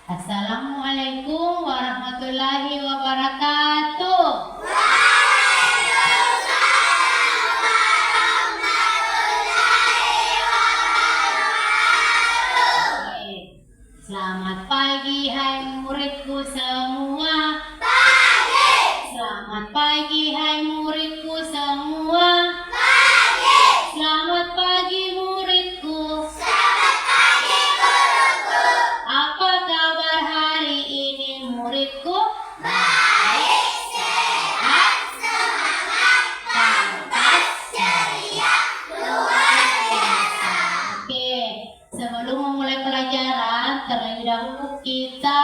Assalamualaikum warahmatullahi wabarakatuh. Selamat pagi hai muridku semua. Pagi. Selamat pagi hai muridku semua. Pagi. Selamat pagi muridku. Selamat pagi guruku. Apa kabar hari ini muridku? Baik, sehat, semangat, pantas, ceria, luar biasa. Oke, sebelum memulai pelajaran, terlebih dahulu kita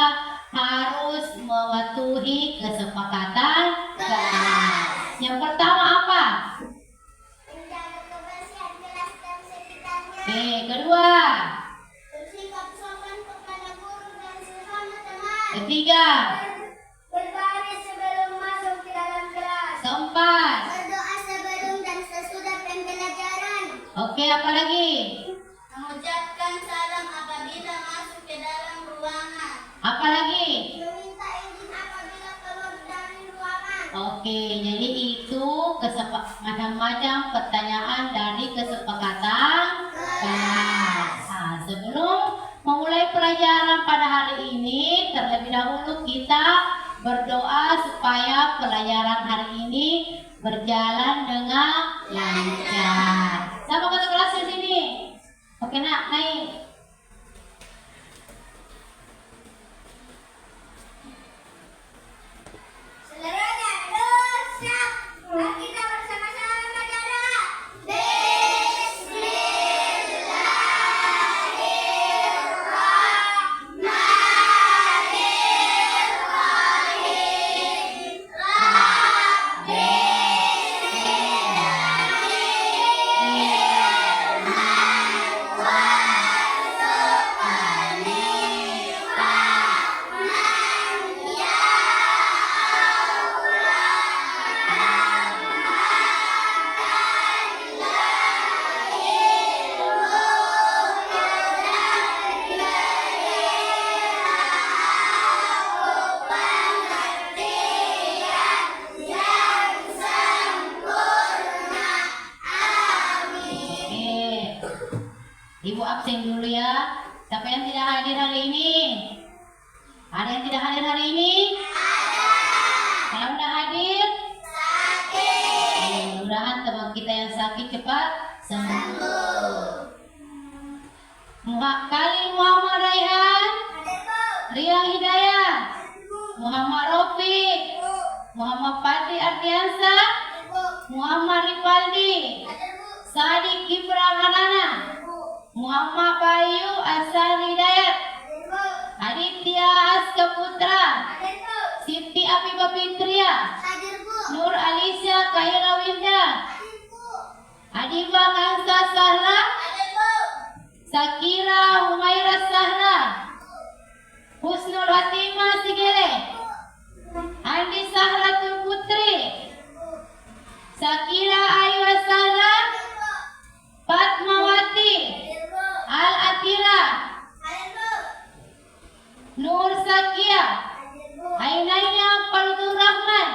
harus mematuhi kesepakatan kelas. Yang pertama apa? Menjaga kebersihan kelas dan sekitarnya. Oke, kedua. Bersikap sopan kepada guru dan sesama teman. Ketiga. Berbaris sebelum masuk ke dalam kelas. Keempat. Berdoa sebelum dan sesudah pembelajaran. Oke, apa lagi? Mengucapkan salam apabila masuk ke dalam ruangan. Apa lagi? Meminta izin apabila keluar dari ruangan. Oke, jadi itu macam-macam pertanyaan dari kesepakatan kelas. Nah, sebelum memulai pelajaran pada hari ini, terlebih dahulu kita berdoa supaya pelajaran hari ini berjalan dengan lancar. Siapa kata kelas di sini? Oke nak, naik. Seluruhnya siap. Mari kita bersama-sama berdoa. Bismillahirrahmanirrahim. Ibu absen dulu ya. Siapa yang tidak hadir hari ini? Ada yang tidak hadir hari ini? Ada. Yang sudah hadir? Sakit. Mudah-mudahan teman kita yang sakit cepat sembuh. Kali Muhammad Raihan, Riang Hidayat, Muhammad Rofiq, Muhammad Fatih Ardiansa, Muhammad Rifaldi, Sadiq Ibrahim Hanana, Muhammad Bayu Asal Hidayat, Aditya Aska Putra, Siti Afifah Fitria, Nur Alisha Khaira Winda, Adiba Kansa Sahla, Sakira Humaira Sahla, Husnul Hatimah Sigele, Andi Sahlatul Putri, Sakira Ayu Sahla, Fatmawati, Al Atira, Nur Sakia, Ainaya Faldur Rahman,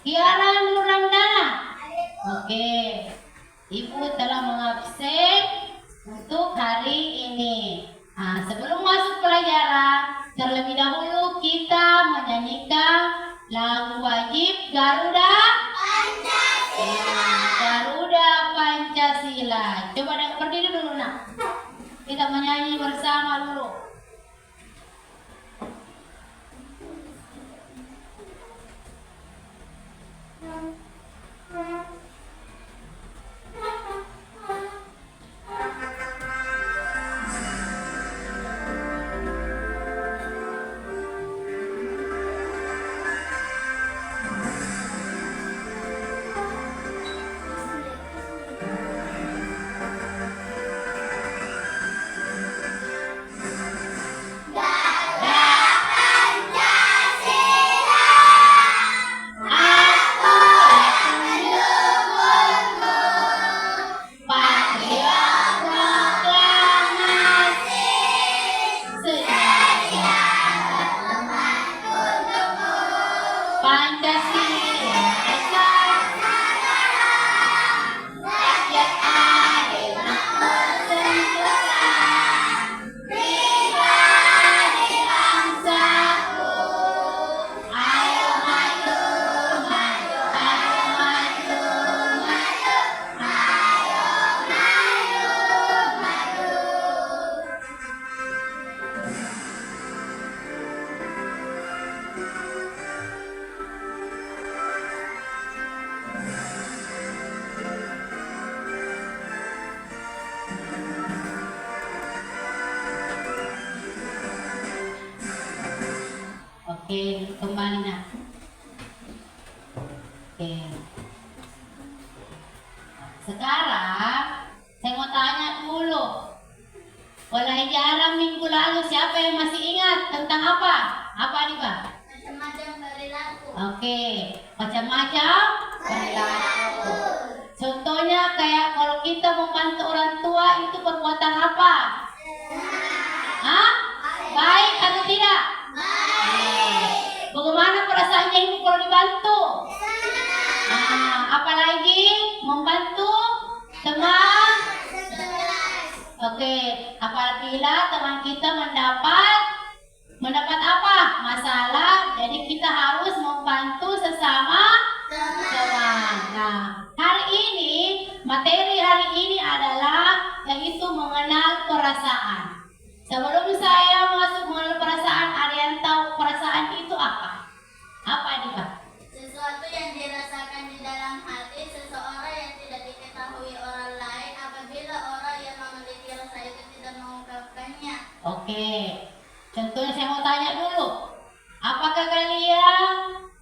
Kiara Nur Ramdana. Oke, Ibu telah mengabsen untuk hari ini. Nah, sebelum masuk pelajaran, terlebih dahulu kita menyanyikan lagu wajib Garuda Pancasila. Garuda Pancasila. Coba berdiri dulu nak. Kita menyanyi bersama dulu. Kembali nak. Oke. Sekarang saya mau tanya dulu. Pelajaran minggu lalu siapa yang masih ingat tentang apa? Apa nih Pak? Macam-macam perilaku. Oke, macam-macam perilaku. Contohnya kayak kalau kita membantu orang tua itu perbuatan apa? Hah? Baik atau tidak? Bagaimana perasaannya ibu kalau dibantu? Apalagi membantu teman. Oke, apabila teman kita mendapat apa? Masalah, jadi kita harus membantu sesama teman. Nah, hari ini, materi hari ini adalah yaitu mengenal perasaan. Sebelum saya masuk mengenal perasaan, ada yang tahu perasaan itu apa? Apa nih Pak? Sesuatu yang dirasakan di dalam hati seseorang yang tidak diketahui orang lain apabila orang yang memiliki rasa itu tidak mengungkapkannya. Oke, contohnya saya mau tanya dulu. Apakah kalian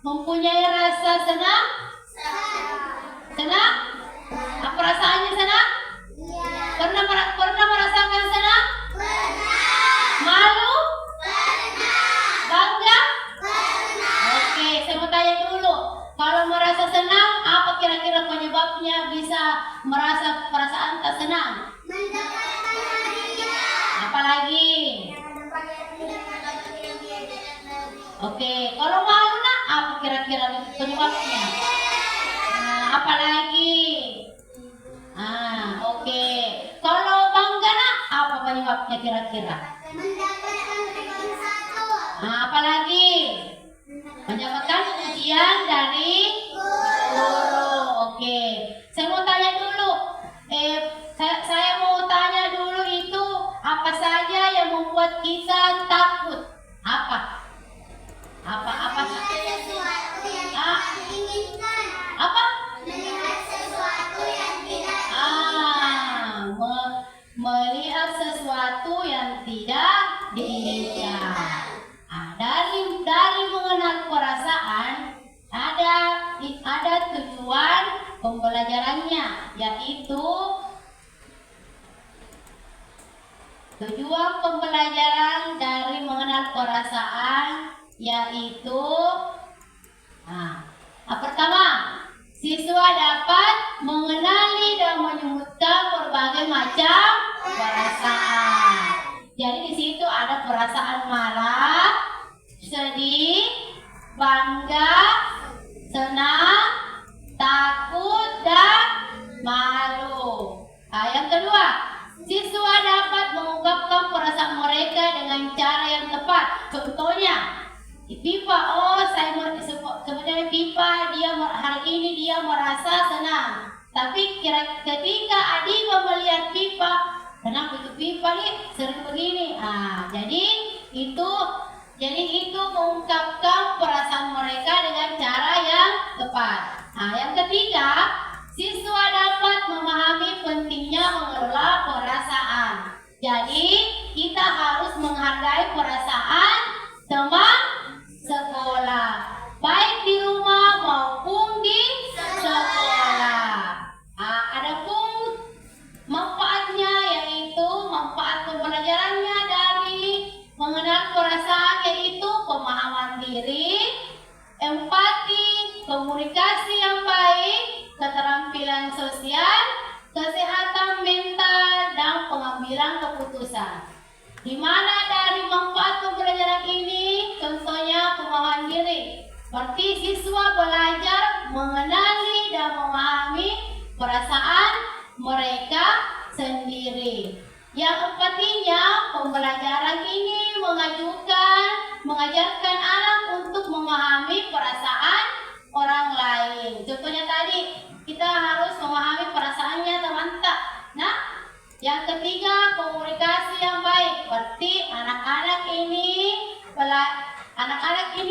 mempunyai rasa senang? Senang? Apa perasaannya senang? Pernah merasakan senang? Malu? Bangga? Oke, saya mau tanya dulu. Kalau merasa senang, apa kira-kira penyebabnya bisa merasa perasaan tak senang? Apalagi? Oke, kalau malu nak, apa kira-kira penyebabnya? Apalagi? Oke. Kalau bangga nak, apa penyebabnya kira-kira? Apalagi? Mendapatkan pujian dari guru. Oke. Saya mau tanya dulu. Saya mau tanya dulu itu apa saja yang membuat kita takut? Apa? Apa? Sesuatu yang tidak diinginkan. Apa? Melihat sesuatu yang tidak Melihat sesuatu yang tidak diinginkan. Dari mengenal perasaan ada tujuan pembelajarannya, yaitu tujuan pembelajaran dari mengenal perasaan yaitu pertama, siswa dapat mengenali dan menyebutkan berbagai macam perasaan. Jadi di situ ada perasaan marah, sedih, bangga, senang, takut, dan malu. Yang kedua, siswa dapat mengungkapkan perasaan mereka dengan cara yang tepat. Contohnya, Pipa, sebenarnya Pipa hari ini dia merasa senang. Tapi ketika Adiba melihat Pipa, kenapa itu Pipa nih sering begini? Jadi itu mengungkapkan perasaan mereka dengan cara yang tepat. Yang ketiga, siswa dapat memahami pentingnya mengelola perasaan. Jadi kita harus menghargai perasaan teman sekolah, baik di rumah maupun di sekolah. Adapun manfaatnya yaitu manfaat pembelajarannya dari mengenal perasaan yaitu pemahaman diri, empati, komunikasi yang baik, keterampilan sosial, kesehatan mental, dan pengambilan keputusan. Di mana dari manfaat pembelajaran ini, contohnya pemahaman diri. Seperti siswa belajar mengenali dan memahami perasaan mereka sendiri. Yang empatinya, pembelajaran ini mengajarkan anak untuk memahami perasaan orang lain. Contohnya tadi, kita harus memahami perasaannya teman tak. Nah, yang ketiga, komunikasi yang baik. Berarti anak-anak ini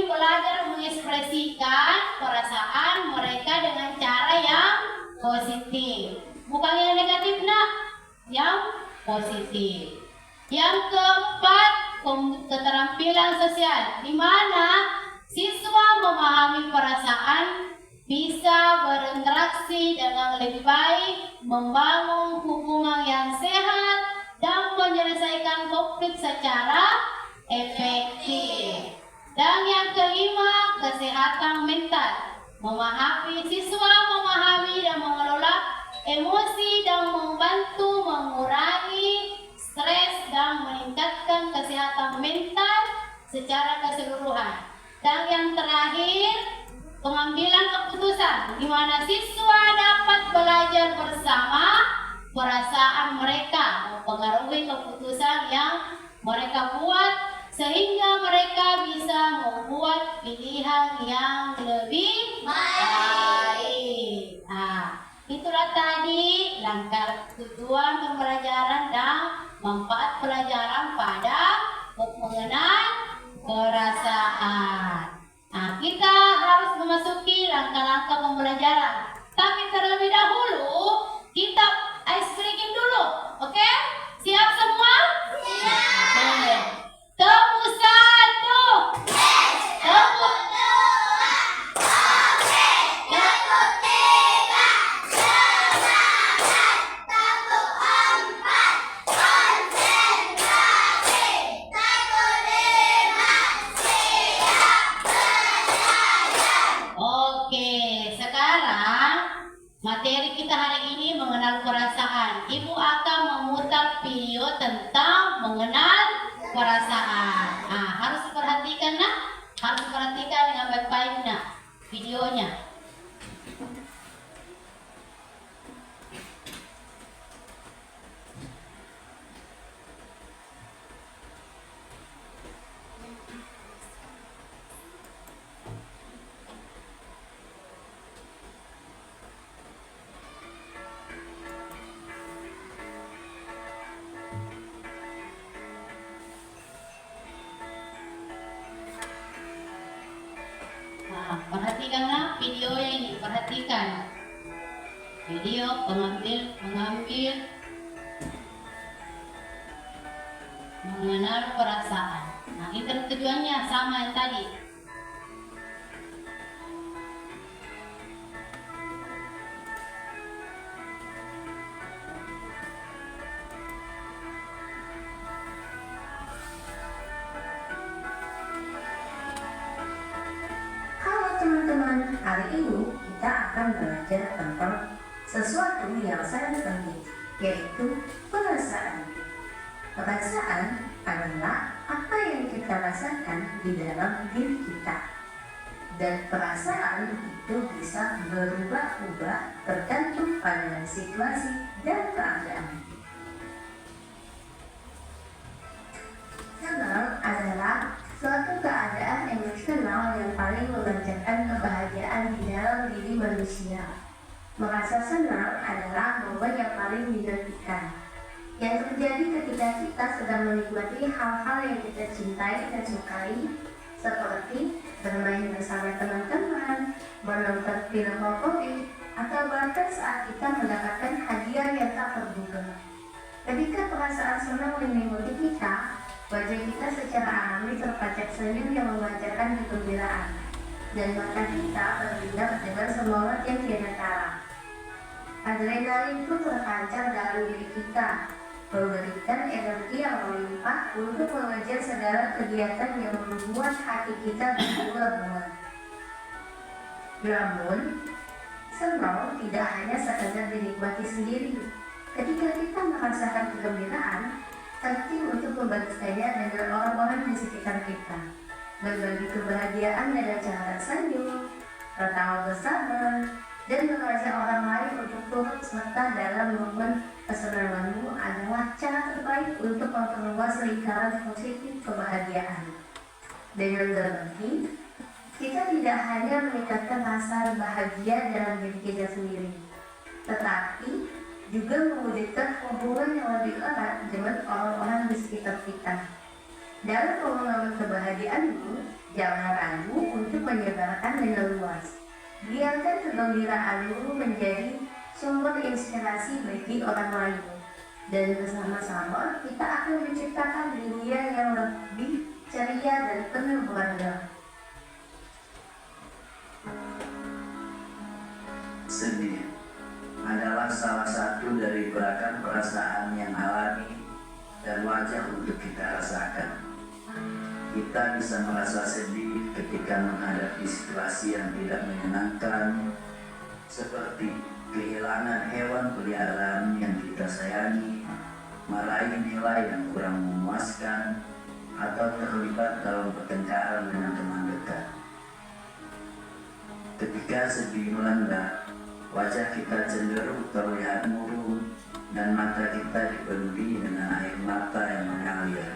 belajar mengekspresikan perasaan mereka dengan cara yang positif. Bukan yang negatif, nak. Yang positif. Yang keempat, keterampilan sosial. Di mana Siswa memahami perasaan, bisa berinteraksi dengan lebih baik, membangun hubungan yang sehat, dan menyelesaikan konflik secara efektif. Dan yang kelima, kesehatan mental. Siswa memahami dan mengelola emosi dan membantu mengurangi stres dan meningkatkan kesehatan mental secara keseluruhan. Dan yang terakhir, pengambilan keputusan, di mana siswa dapat belajar bersama perasaan mereka, mempengaruhi keputusan yang mereka buat, sehingga mereka bisa membuat pilihan yang lebih baik. Nah, itulah tadi langkah tujuan pembelajaran dan manfaat pelajaran pada mengenal perasaan. Nah, kita harus memasuki langkah-langkah pembelajaran. Tapi terlebih dahulu, kita ice breaking dulu. Oke? Siap semua? Siap. Oke. Temu satu. Temu dua. Temu tiga. Semangat. Temu empat. Konsentrasi. Temu lima. Siap belajar. Oke, sekarang materi kita hari ini mengenal perasaan. Ibu akan memutar video tentang mengenal perasaan. Nah, harus diperhatikan nak, harus diperhatikan dengan baik-baik nak videonya. Nah, perhatikanlah videonya ini, perhatikan video mengambil mengenal perasaan. Nah, itu tujuannya sama yang tadi. Teman-teman, hari ini kita akan belajar tentang sesuatu yang sangat penting, yaitu perasaan. Perasaan adalah apa yang kita rasakan di dalam diri kita. Dan perasaan itu bisa berubah-ubah tergantung pada situasi dan keadaan. Senang adalah suatu keadaan emosional yang paling memancarkan kebahagiaan di dalam diri manusia. Merasa senang adalah momen yang paling dinantikan, yang terjadi ketika kita sedang menikmati hal-hal yang kita cintai dan sukai, seperti bermain bersama teman-teman, menonton film favorit, atau bahkan saat kita mendapatkan hadiah yang tak terduga. Ketika perasaan senang meliputi kita, wajah kita secara alami terpancar senyum yang memancarkan kegembiraan, dan mata kita berbinar dengan semangat yang tiada tara. Adrenalin pun terpancar dalam diri kita, memberikan energi yang melimpah untuk mengejar segala kegiatan yang membuat hati kita berbunga-bunga. Namun, senang tidak hanya sekadar dinikmati sendiri. Ketika kita merasakan kegembiraan, penting untuk membagikannya dengan orang-orang di sekitar kita. Berbagi kebahagiaan dengan cara tersenyum, tertawa bersama, dan mengajak orang lain untuk turut serta dalam momen kesenanganmu adalah cara terbaik untuk memperluas lingkaran positif kebahagiaan. Dengan berbagi, kita tidak hanya meningkatkan rasa bahagia dalam diri kita sendiri, tetapi juga mewujudkan hubungan yang lebih erat dengan orang-orang di sekitar kita. Dalam pengalaman kebahagiaanmu, jangan ragu untuk menyebarkan dengan luas. Biarkan kegembiraanmu menjadi sumber inspirasi bagi orang lain, dan bersama-sama kita akan menciptakan dunia yang lebih ceria dan penuh warna. wajar untuk kita rasakan. Kita bisa merasa sedih ketika menghadapi situasi yang tidak menyenangkan, seperti kehilangan hewan peliharaan yang kita sayangi, meraih nilai yang kurang memuaskan, atau terlibat dalam pertengkaran dengan teman dekat. Ketika sedih melanda, wajah kita cenderung terlihat murung dan mata kita dipenuhi dengan air mata yang mengalir.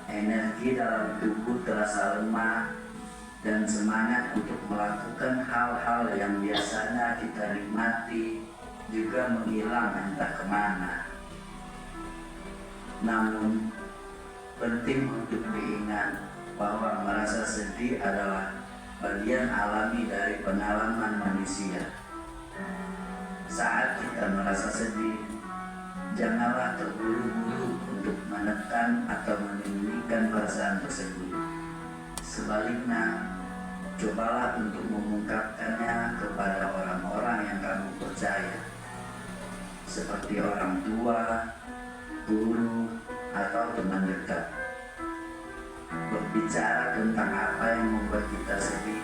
Energi dalam tubuh terasa lemah dan semangat untuk melakukan hal-hal yang biasanya kita nikmati juga menghilang entah kemana. Namun, penting untuk diingat bahwa merasa sedih adalah bagian alami dari pengalaman manusia. Saat kita merasa sedih, janganlah terburu-buru untuk menekan atau menyembunyikan perasaan tersebut. Sebaliknya, cobalah untuk mengungkapkannya kepada orang-orang yang kamu percaya, seperti orang tua, guru, atau teman dekat. Berbicara tentang apa yang membuat kita sedih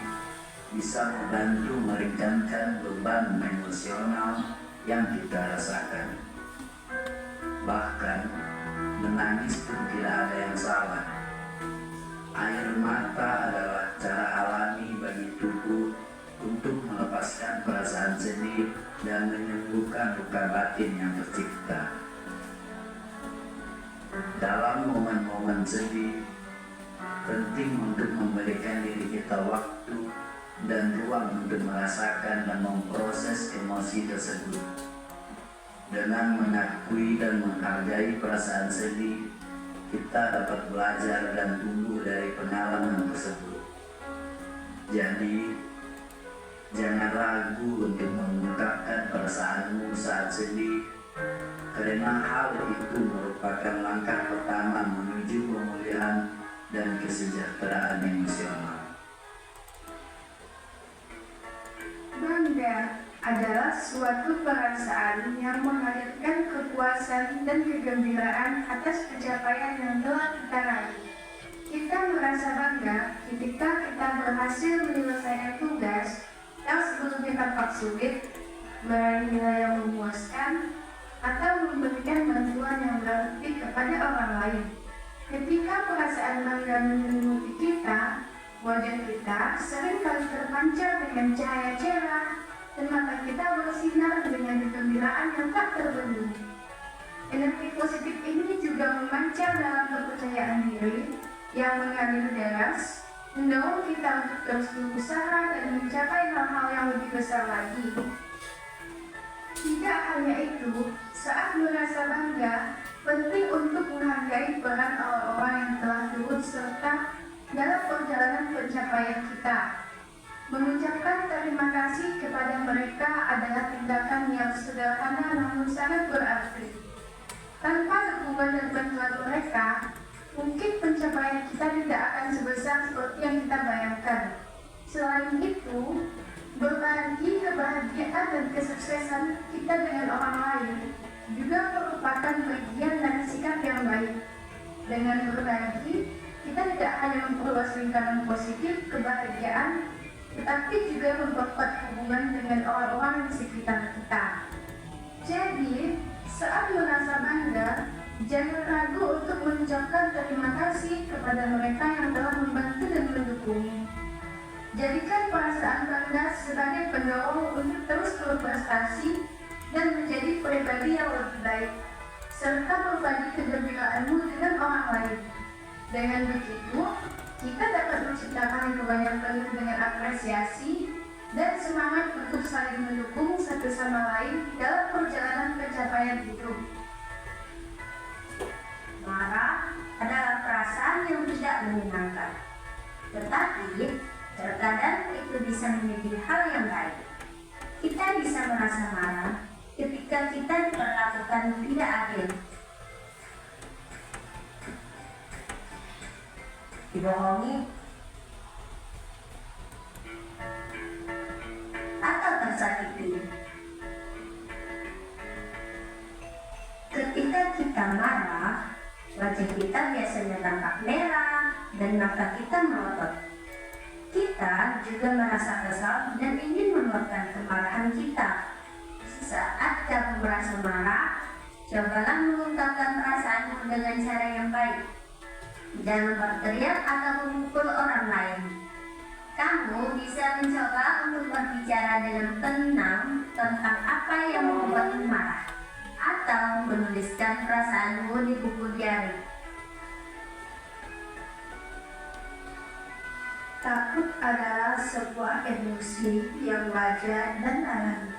bisa membantu meringankan beban emosional yang kita rasakan. Bahkan, menangis pun tidak ada yang salah. Air mata adalah cara alami bagi tubuh untuk melepaskan perasaan sedih dan menyembuhkan luka batin yang tercipta. Dalam momen-momen sedih, penting untuk memberikan diri kita waktu dan ruang untuk merasakan dan memproses emosi tersebut. Dengan mengakui dan menghargai perasaan sedih, kita dapat belajar dan tumbuh dari pengalaman tersebut. Jadi, jangan ragu untuk mengungkapkan perasaanmu saat sedih, karena hal itu merupakan langkah pertama menuju pemulihan dan kesejahteraan emosional. Bangga adalah suatu perasaan yang menghadirkan kepuasan dan kegembiraan atas pencapaian yang telah kita raih. Kita merasa bangga ketika kita berhasil menyelesaikan tugas yang sebelumnya tampak sulit, meraih nilai yang memuaskan, atau memberikan bantuan yang berarti kepada orang lain. Ketika perasaan bangga menyelimuti kita, wajah kita sering kali terpancar dengan cahaya cerah dan mata kita bersinar dengan kegembiraan yang tak terbendung. Energi positif ini juga memancar dalam kepercayaan diri yang mengalir deras, mendorong kita untuk terus berusaha dan mencapai hal-hal yang lebih besar lagi. Tidak hanya itu, saat merasa bangga, penting untuk menghargai peran orang-orang yang telah turut serta dalam perjalanan pencapaian kita. Mengucapkan terima kasih kepada mereka adalah tindakan yang sederhana namun sangat berarti. Tanpa dukungan dan bantuan mereka, mungkin pencapaian kita tidak akan sebesar seperti yang kita bayangkan. Selain itu, berbagi kebahagiaan dan kesuksesan kita dengan orang lain juga merupakan bagian dari sikap yang baik. Dengan berbagi, kita tidak hanya memperluas lingkaran positif kebahagiaan, tetapi juga memperkuat hubungan dengan orang-orang di sekitar kita. Jadi, saat merasa bangga, jangan ragu untuk mengucapkan terima kasih kepada mereka yang telah membantu dan mendukung. Jadikan perasaan bangga sebagai pendorong untuk terus berprestasi dan menjadi pribadi yang lebih baik, serta berbagi kegembiraanmu dengan orang lain. Dengan begitu, kita dapat menciptakan lingkungan yang penuh dengan apresiasi dan semangat untuk saling mendukung satu sama lain dalam perjalanan pencapaian hidup. Marah adalah perasaan yang tidak menyenangkan, tetapi terkadang itu bisa menjadi hal yang baik. Kita bisa merasa marah ketika kita diperlakukan tidak adil, dibohongi, atau tersakiti. Ketika kita marah, Wajah kita biasanya tampak merah dan mata kita melotot. Kita juga merasa kesal dan ingin meluapkan kemarahan kita. Saat kamu merasa marah, cobalah mengungkapkan perasaanmu dengan cara yang baik. Jangan berteriak atau memukul orang lain. Kamu bisa mencoba untuk berbicara dengan tenang tentang apa yang membuatmu marah, atau menuliskan perasaanmu di buku diari. Takut adalah sebuah emosi yang wajar dan alami,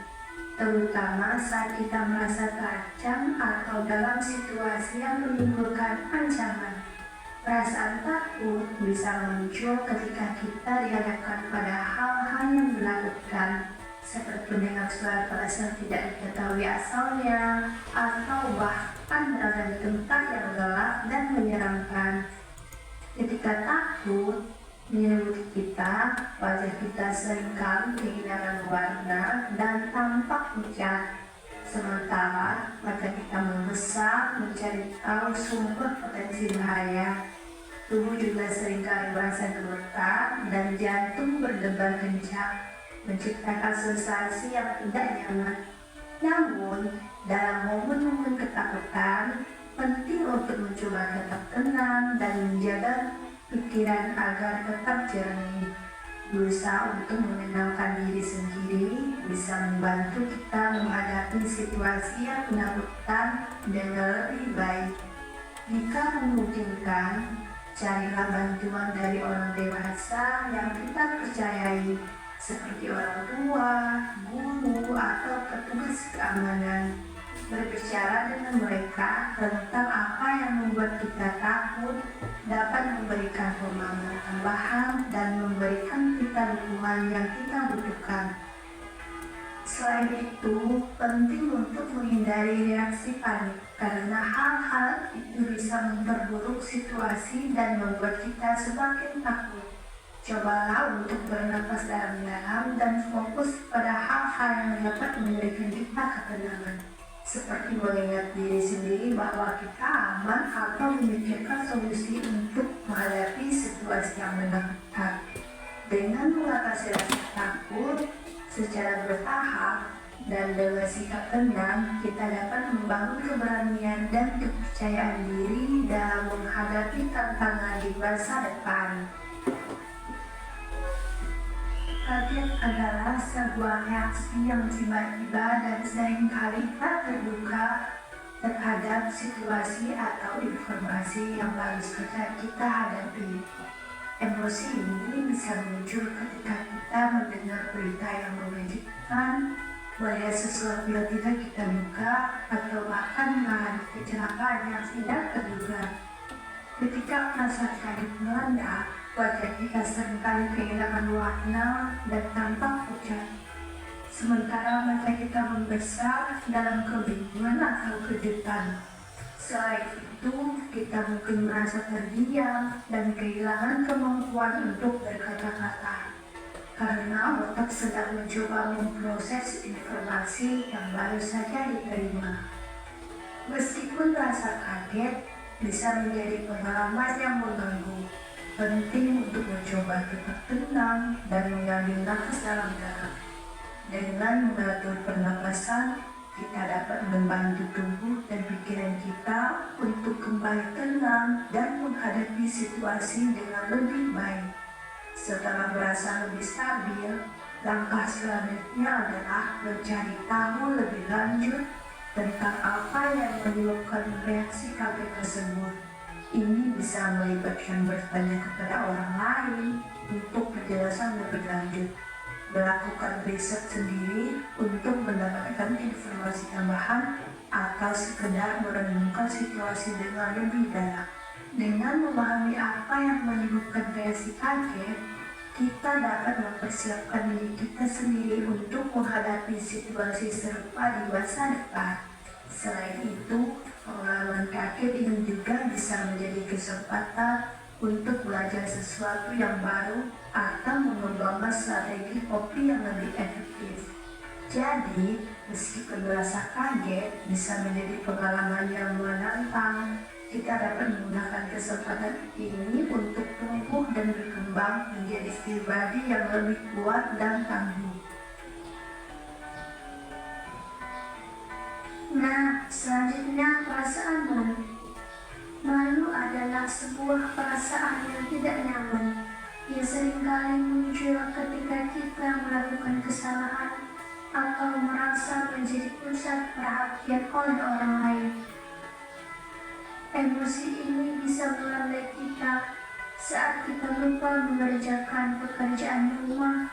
terutama saat kita merasa terancam atau dalam situasi yang menimbulkan ancaman. Perasaan takut bisa muncul ketika kita dihadapkan pada hal-hal yang menakutkan, seperti mendengar suara keras yang tidak diketahui asalnya, atau bahkan berada di tempat yang gelap dan menyeramkan. Ketika takut menyelimuti kita, wajah kita seringkali kehilangan warna dan tampak pucat. Sementara mata kita membesar mencari tahu sumber potensi bahaya. Tubuh juga seringkali merasa gemetar dan jantung berdebar kencang, menciptakan sensasi yang tidak nyaman. Namun, dalam momen-momen ketakutan, penting untuk mencoba tetap tenang dan menjaga pikiran agar tetap jernih. Berusaha untuk menenangkan diri sendiri bisa membantu kita menghadapi situasi yang menakutkan dengan lebih baik. Jika memungkinkan, carilah bantuan dari orang dewasa yang kita percayai, seperti orang tua, guru, atau petugas keamanan. Berbicara dengan mereka tentang apa yang membuat kita takut dapat memberikan pemahaman tambahan dan memberikan kita dukungan yang kita butuhkan. Selain itu, penting untuk menghindari reaksi panik, karena hal-hal itu bisa memperburuk situasi dan membuat kita semakin takut. Cobalah untuk bernapas dalam-dalam dan fokus pada hal-hal yang dapat memberikan kita ketenangan, seperti mengingat diri sendiri bahwa kita aman atau memikirkan solusi untuk menghadapi situasi yang menakutkan. Dengan mengatasi rasa takut secara bertahap dan dengan sikap tenang, kita dapat membangun keberanian dan kepercayaan diri dalam menghadapi tantangan di masa depan. Kaget adalah sebuah reaksi yang tiba-tiba dan seringkali tak terduga terhadap situasi atau informasi yang baru saja kita hadapi. Emosi ini bisa muncul ketika kita mendengar berita yang mengejutkan, melihat sesuatu yang tidak kita duga, atau bahkan mengalami kecelakaan yang tidak terduga. Ketika perasaan kaget melanda, wajah kita seringkali kehilangan warna dan tampak pucat. Sementara mata kita membesar dalam kebingungan atau kejutan. Selain itu, kita mungkin merasa terdiam dan kehilangan kemampuan untuk berkata-kata, karena otak sedang mencoba memproses informasi yang baru saja diterima. Meskipun rasa kaget bisa menjadi pengalaman yang mengganggu, penting untuk mencoba tetap tenang dan mengambil nafas dalam-dalam. Dengan mengatur pernapasan, kita dapat membantu tubuh dan pikiran kita untuk kembali tenang dan menghadapi situasi dengan lebih baik. Setelah merasa lebih stabil, langkah selanjutnya adalah mencari tahu lebih lanjut tentang apa yang menyebabkan reaksi kaget tersebut. Ini bisa melibatkan bertanya kepada orang lain untuk penjelasan lebih lanjut, melakukan riset sendiri untuk mendapatkan informasi tambahan, atau sekedar merenungkan situasi dengan lebih dalam. Dengan memahami apa yang menyebabkan reaksi kaget, kita dapat mempersiapkan diri kita sendiri untuk menghadapi situasi serupa di masa depan. Selain itu, pengalaman kaget ini juga bisa menjadi kesempatan untuk belajar sesuatu yang baru atau mengembangkan strategi kopi yang lebih efektif. Jadi, meskipun merasa kaget bisa menjadi pengalaman yang menantang, kita dapat menggunakan kesempatan ini untuk tumbuh dan berkembang menjadi pribadi yang lebih kuat dan tangguh. Nah, selanjutnya perasaan malu. Malu adalah sebuah perasaan yang tidak nyaman yang seringkali muncul ketika kita melakukan kesalahan atau merasa menjadi pusat perhatian oleh orang lain. Emosi ini bisa melanda kita saat kita lupa mengerjakan pekerjaan rumah,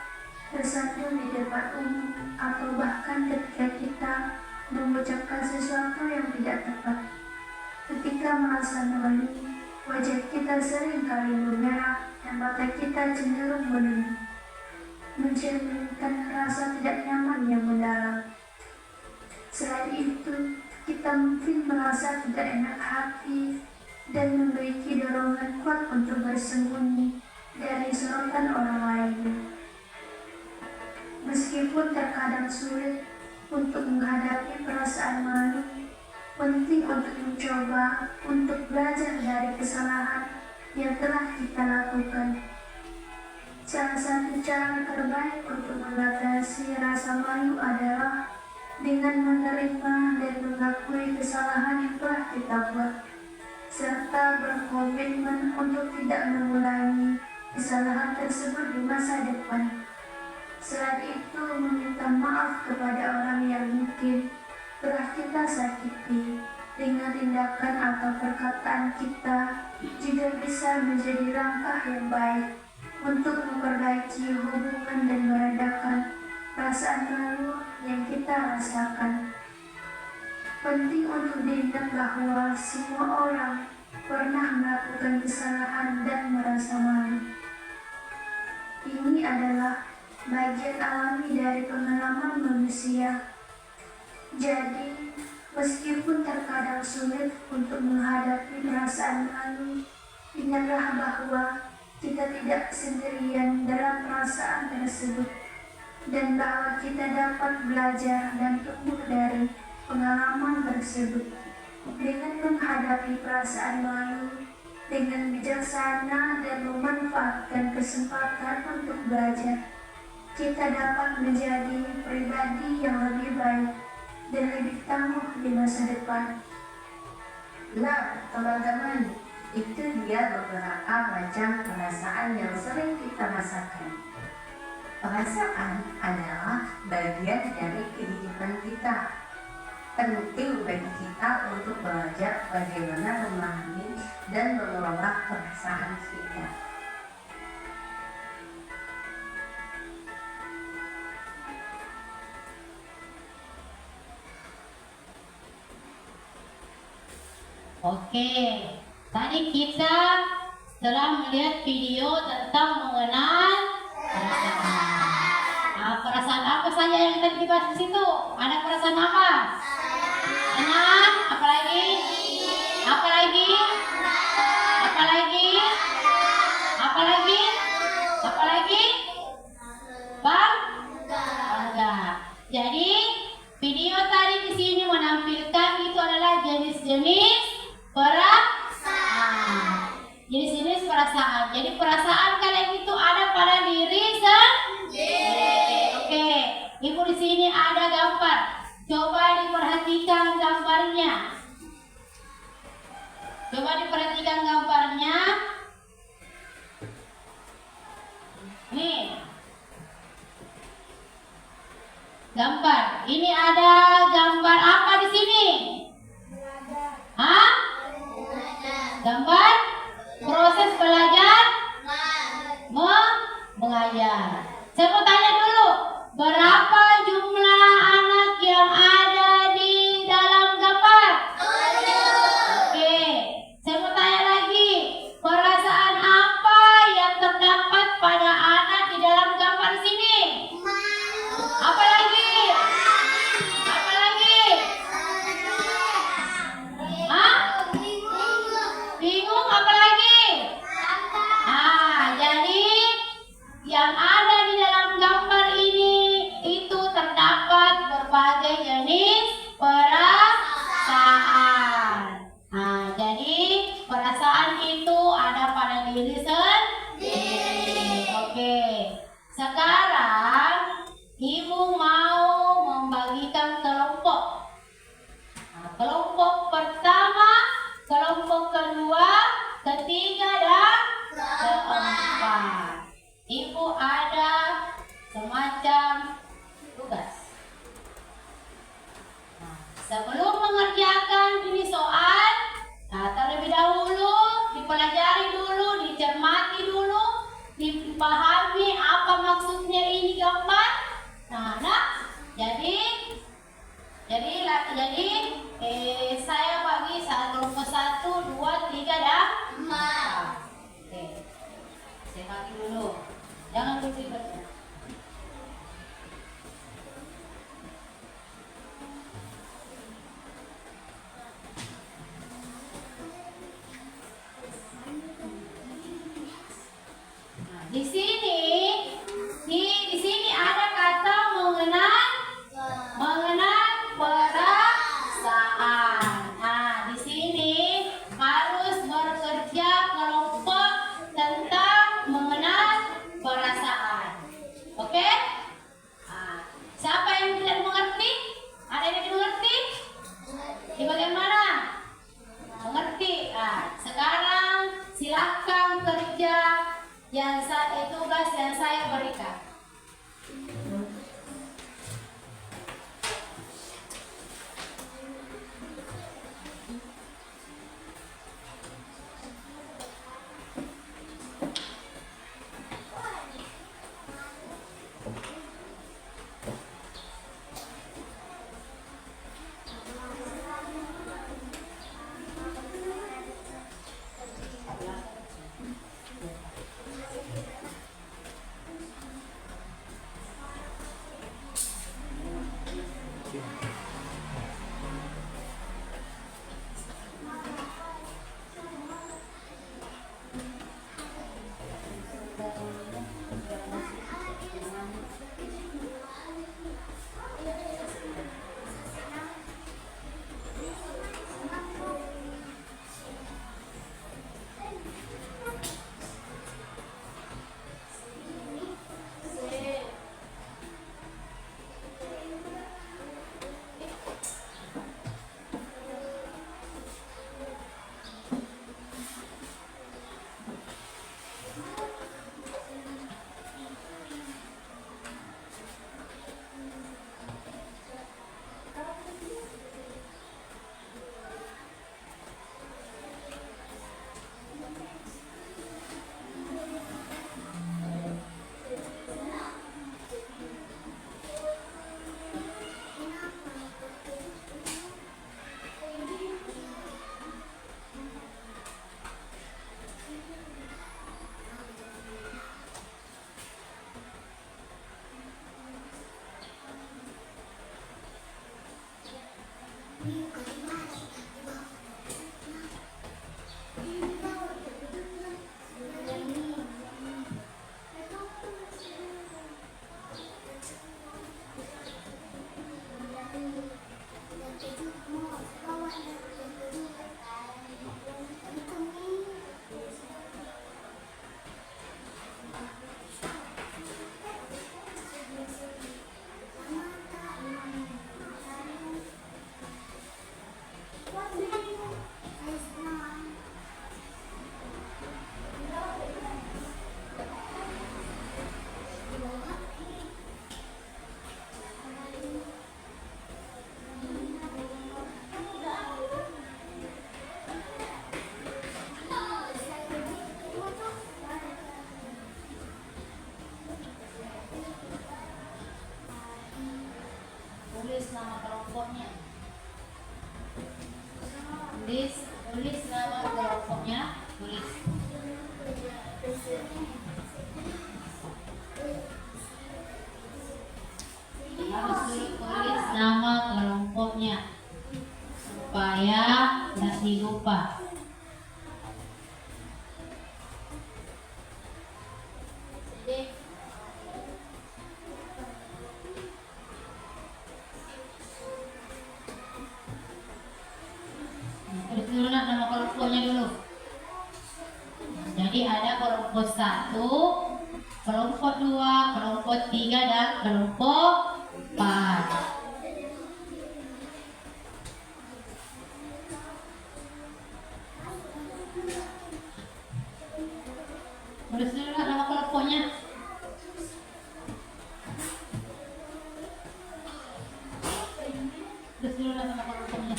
tersanjung di depan umum, atau bahkan ketika kita mengucapkan sesuatu yang tidak tepat. Ketika merasa malu, wajah kita sering kali memerah dan mata kita cenderung menunduk, mencerminkan rasa tidak nyaman yang mendalam. Selain itu, kita mungkin merasa tidak enak hati dan memiliki dorongan kuat untuk bersembunyi dari sorotan orang lain. Meskipun terkadang sulit untuk menghadapi perasaan malu, penting untuk mencoba untuk belajar dari kesalahan yang telah kita lakukan. Salah satu cara terbaik untuk mengatasi rasa malu adalah dengan menerima dan mengakui kesalahan yang telah kita buat, serta berkomitmen untuk tidak mengulangi kesalahan tersebut di masa depan. Selain itu, meminta maaf kepada orang yang mungkin telah kita sakiti dengan tindakan atau perkataan kita juga bisa menjadi langkah yang baik untuk memperbaiki hubungan dan meredakan perasaan malu yang kita rasakan. Penting untuk diingat bahwa semua orang pernah melakukan kesalahan dan merasa malu. Ini adalah bagian alami dari pengalaman manusia. Jadi, meskipun terkadang sulit untuk menghadapi perasaan malu, ingatlah bahwa kita tidak sendirian dalam perasaan tersebut, dan bahwa kita dapat belajar dan tumbuh dari pengalaman tersebut. Dengan menghadapi perasaan malu dengan bijaksana dan memanfaatkan kesempatan untuk belajar, kita dapat menjadi pribadi yang lebih baik dan lebih tangguh di masa depan. Nah, teman-teman, itu dia beberapa macam perasaan yang sering kita rasakan. Perasaan adalah bagian dari kehidupan kita. Penting bagi kita untuk belajar bagaimana memahami dan mengelola perasaan kita. Oke, tadi kita telah melihat video tentang mengenal perasaan. Nah, perasaan apa saja yang tadi dibahas di situ? Ada perasaan apa? Senang, apalagi? Apalagi? Apalagi? Apalagi? Apalagi? Bangga. Jadi video tadi di sini menampilkan itu adalah jenis-jenis perasaan. Jenis-jenis perasaan. Jadi perasaan kalian itu ada pada diri sendiri. Oke, Ibu di sini ada gambar. Coba diperhatikan gambarnya. Coba diperhatikan gambarnya. Nih. Gambar. Ini ada gambar apa di sini? Hah? Gambar proses belajar mengajar. Saya mau tanya dulu, berapa jumlah anak yang ada di dalam gambar? 7. Oke, saya mau tanya lagi, perasaan apa yang terdapat pada anak di dalam gambar sini? Apa lagi? Apa lagi? Hah? Bingung? perasaan itu ada pada diri sendiri. Oke. Sekarang ibu mau membagikan kelompok. Nah, kelompok pertama, kelompok kedua, ketiga, dan keempat. Ibu ada semacam tugas. Nah, sebelum mengerjakan ini soal, terlebih dahulu dipelajari dulu, dicermati dulu, dipahami apa maksudnya ini gambar. Jadi saya bagi kelompok 1, 2, 3, dan 4. Oke, saya bagi dulu. Jangan ribet. Di sini ada kata mengenal perasaan. Nah, di sini harus bekerja kelompok tentang mengenal perasaan. Oke? Nah, siapa yang tidak mengerti? Ada yang tidak mengerti? Di bagian mana? Mengerti. Nah, sekarang silakan kerja tugas yang saya berikan. Tulis nama kelompoknya. Tulis nama kelompoknya. Tulis. Harus tulis nama kelompoknya supaya tidak dilupa. Tulis dulu nama kelompoknya dulu. Jadi ada kelompok 1, kelompok 2, kelompok 3, dan kelompok 4. Tulis dulu nama kelompoknya. Tulis dulu nama kelompoknya.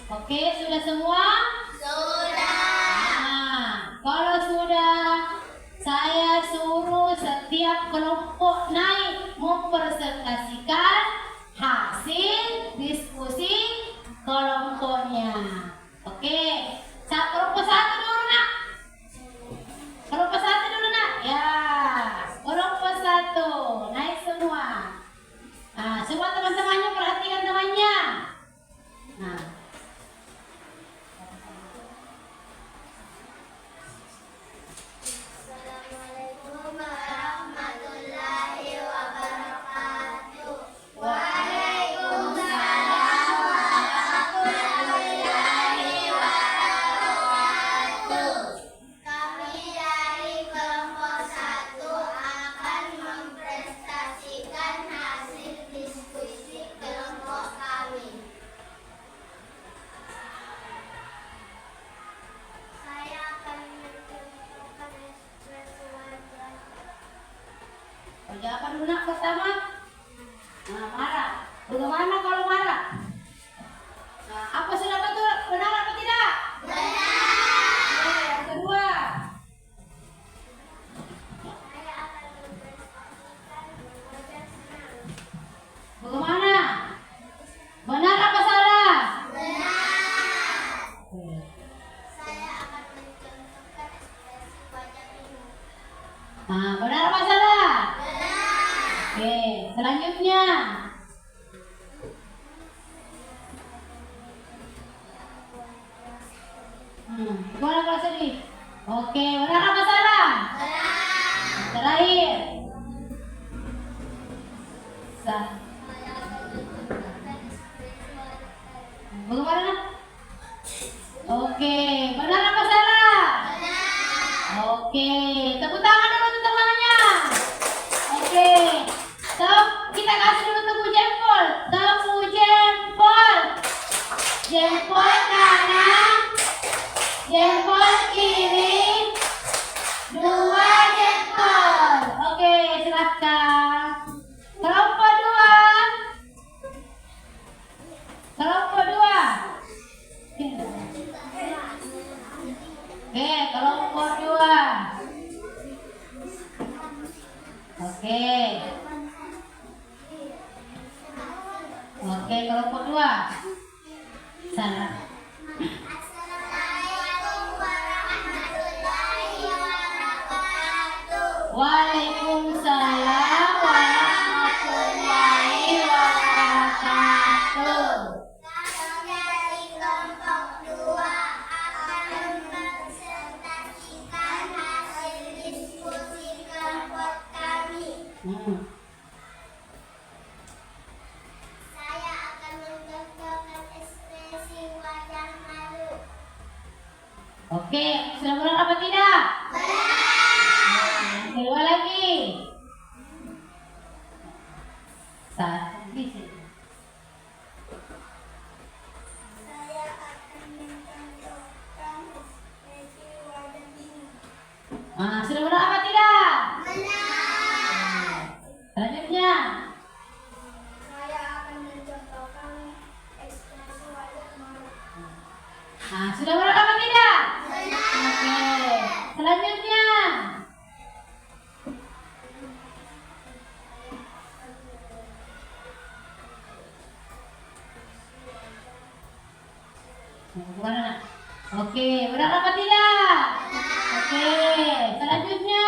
Oke, sudah semua? Nah, kalau sudah, saya suruh setiap kelompok naik mempresentasikan hasil diskusi kelompoknya. Oke, kelompok 1 dulu nak. Kelompok 1 dulu nak. Ya, kelompok 1 naik semua. Nah, semua teman-temannya perhatikan temannya. Nah. Assalamualaikum warahmatullahi wabarakatuh. Waalaikumsalam warahmatullahi wabarakatuh. Kami dari kelompok 1 akan mempresentasikan hasil diskusi kelompok kami. Saya akan mencontohkan ekspresi wajah. Kerja apa dulu nak pertama? Nah, marah. Bagaimana kalau marah? Gimana kalau sedih? Oke, benar apa salah? Terakhir. Bagaimana? Oke, benar apa salah? Oke, tepuk tangan dulu untuk temannya. Oke, kita kasih dulu tepuk jempol. Tepuk jempol. Jempol kanan, jempol kiri, 2 jempol. Oke, silakan. Kelompok 2. Kelompok 2. Oke, kelompok 2. Oke. Oke, kelompok 2. Salah. Assalamualaikum warahmatullahi wabarakatuh. Waalaikumsalam warahmatullahi wabarakatuh. Kami dari kelompok 2 akan mempresentasikan hasil diskusi kelompok kami. Saya akan mencontohkan ekspresi wajah malu. Oke, sudah benar apa tidak? Kedua lagi. Satu di sini. Saya akan mencontohkan ekspresi wajah bingung. Sudah benar apa tidak? Benar. Selanjutnya. Saya akan mencontohkan ekspresi wajah malu. Sudah benar apa tidak? Benar. Oke. Selanjutnya. Gimana? Oke, benar apa tidak? Oke, selanjutnya.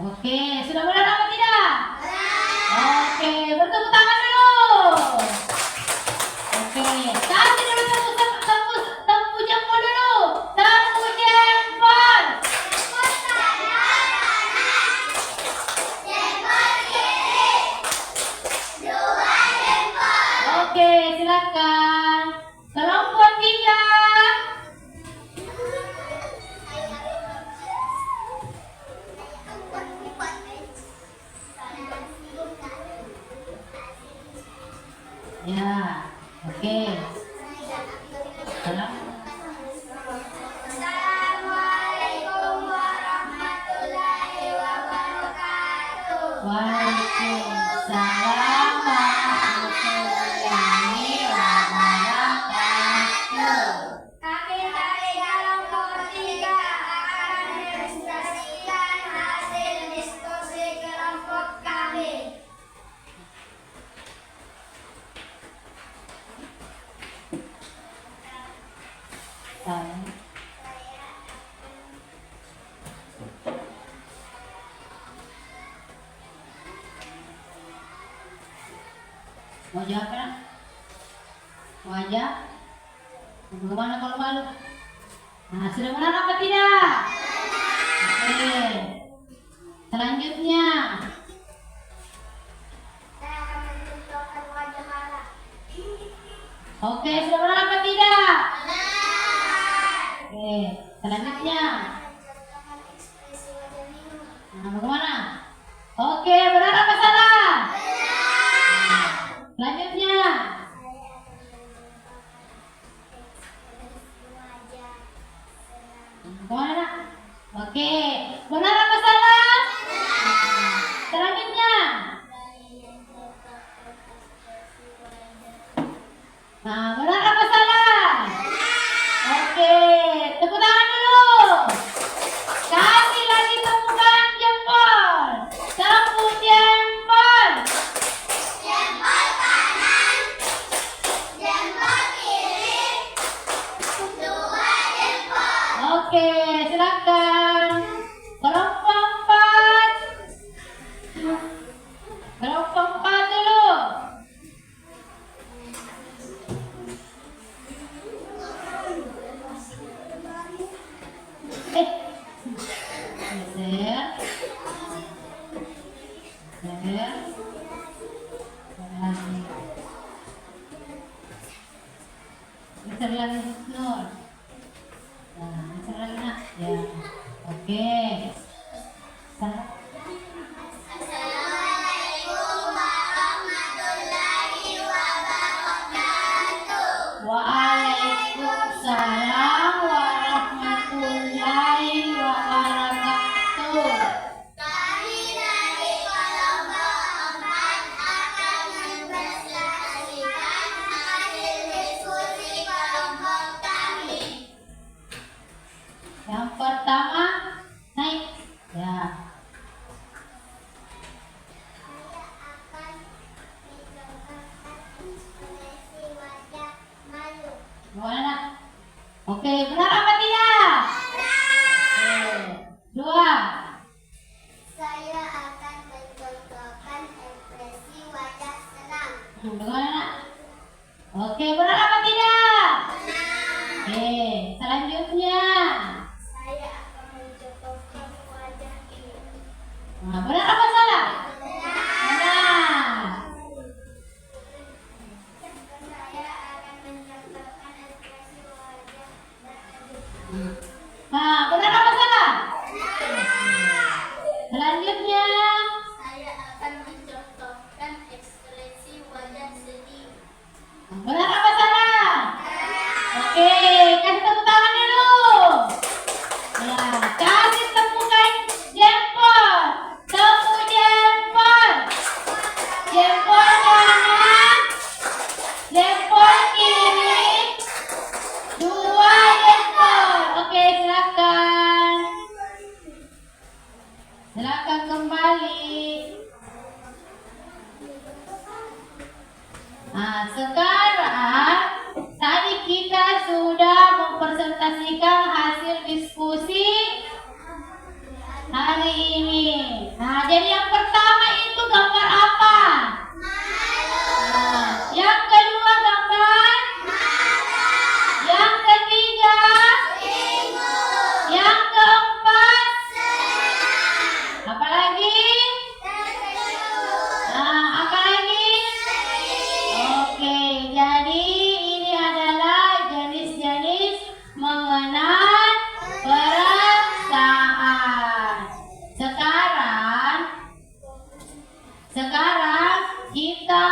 Oke, sudah benar apa tidak? Oke, bertepuk tangan dulu. Oke, kasih dulu tepuk jempol dulu. Tepuk jempol. Oke, silakan. Kelompok 3. Ya, oke. Salam. Assalamualaikum warahmatullahi wabarakatuh. Waalaikumsalam warahmatullahi wabarakatuh. Kami dari kelompok 3 akan mempresentasikan hasil diskusi kelompok kami. Salam. Wajah apa? Wajah? Bagaimana kalau malu? Sudah benar apa tidak? Oke. Selanjutnya. Saya akan mencontohkan wajah marah. Oke, sudah benar apa tidak? Oke, selanjutnya. Mencontohkan ekspresi wajah bingung. Bagaimana? Oke, benar apa salah? Selanjutnya. Saya akan mencontohkan ekspresi wajah senang. Bagaimana? Oke, benar apa salah? Selanjutnya. Benar apa salah? Oke, tepuk tangan dulu. Kasih lagi tepukan jempol. Tepuk jempol. Jempol kanan, jempol kiri, Oke, silakan. Kelompok 4. Kelompok 4 dulu. Geser. Geser. Geser lagi Nur. Nah, geser lagi nak. Ya. Oke. Assalamualaikum warahmatullahi wabarakatuh. Waalaikumsalam warahmatullahi wabarakatuh. Kami dari kelompok 4 akan mempresentasikan hasil diskusi kelompok kami. Yang pertama, naik. Ya. Gimana? Oke, benar apa tidak? Oke. 2. Saya akan mencontohkan ekspresi wajah senang. Bagaimana? Oke, benar apa tidak? Oke, selanjutnya. Saya akan mencontohkan wajah ini. Nah, benar apa salah? Benar. Saya akan mencontohkan ekspresi wajah Nah, benar apa salah? Selanjutnya. Saya akan mencontohkan ekspresi wajah sedih. Benar apa salah? Oke, kasih tepuk tangan dulu. Ya, kasih tepukan jempol. Tepuk jempol. Jempol kanan. Jempol kiri. 2 jempol. Oke, silakan. Silakan kembali. Nah, sekarang tadi kita sudah mempresentasikan hasil diskusi hari ini. Nah, jadi yang pertama itu gambar apa? Nah, yang kedua gambar? Yang ketiga? Yang keempat? Apa lagi? Nah, apa lagi? Oke, jadi ini adalah jenis-jenis mengenal perasaan. Sekarang kita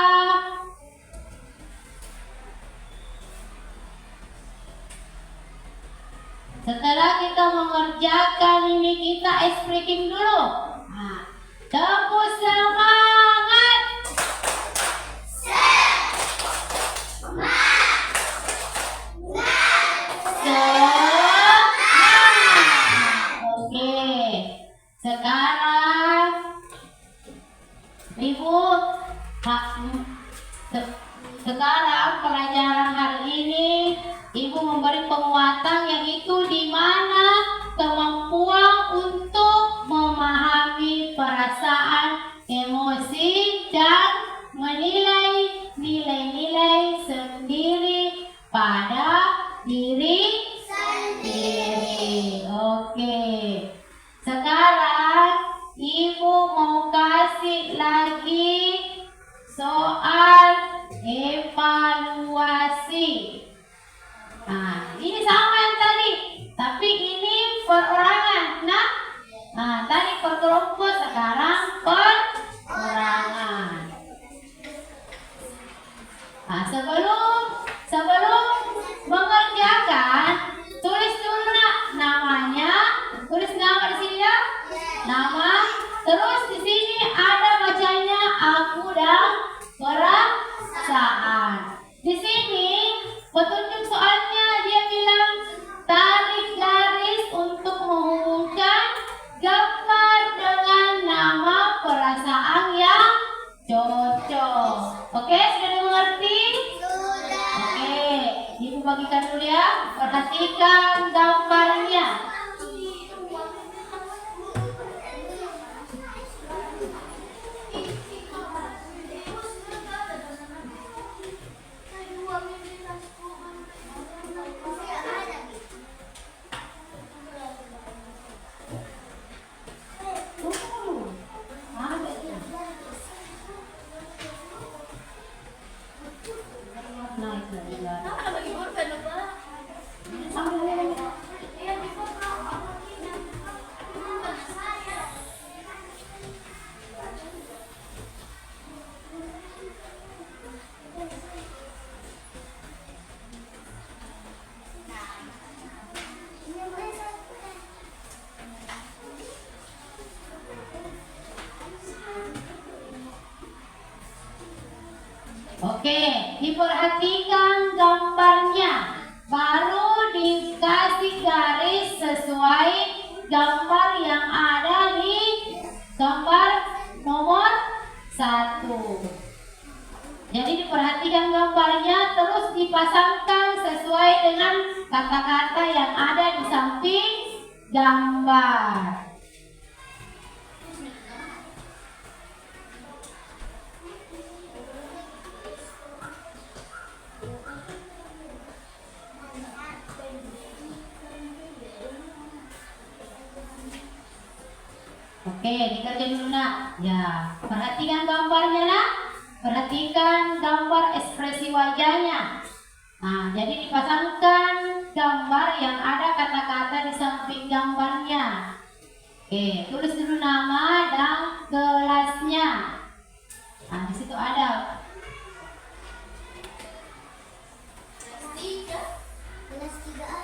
setelah kita mengerjakan ini, kita ice breaking dulu. Nah, tepuk semangat. Oke, sekarang Ibu, sekarang pelajaran hari ini Ibu memberi penguatan, yaitu di mana kemampuan untuk memahami perasaan, emosi, dan menilai nilai-nilai sendiri pada diri sendiri. Oke. Sekarang Ibu mau kasih lagi soal evaluasi. Nah, ini sama yang tadi, tapi ini perorangan. Nah, tadi per kelompok, sekarang perorangan. Nah, sebelum mengerjakan, tulis dulu nak namanya, tulis nama di sini ya, nama. Terus di sini ada bacanya aku dan perasaan. Di sini petunjuk soalnya dia bilang tarik garis untuk menghubungkan gambar dengan nama perasaan yang cocok. Oke, sudah dimengerti? Oke, Ibu bagikan dulu ya. Perhatikan gambarnya. Oke, diperhatikan gambarnya. Baru dikasih garis sesuai gambar yang ada di gambar nomor 1. Jadi diperhatikan gambarnya, terus dipasangkan sesuai dengan kata-kata yang ada di samping gambar. Oke, dikerja dulu nak. Ya, perhatikan gambarnya nak. Perhatikan gambar ekspresi wajahnya. Nah, jadi dipasangkan gambar yang ada kata-kata di samping gambarnya. Oke, tulis dulu nama dan kelasnya. Nah, di situ ada. Kelas 3A.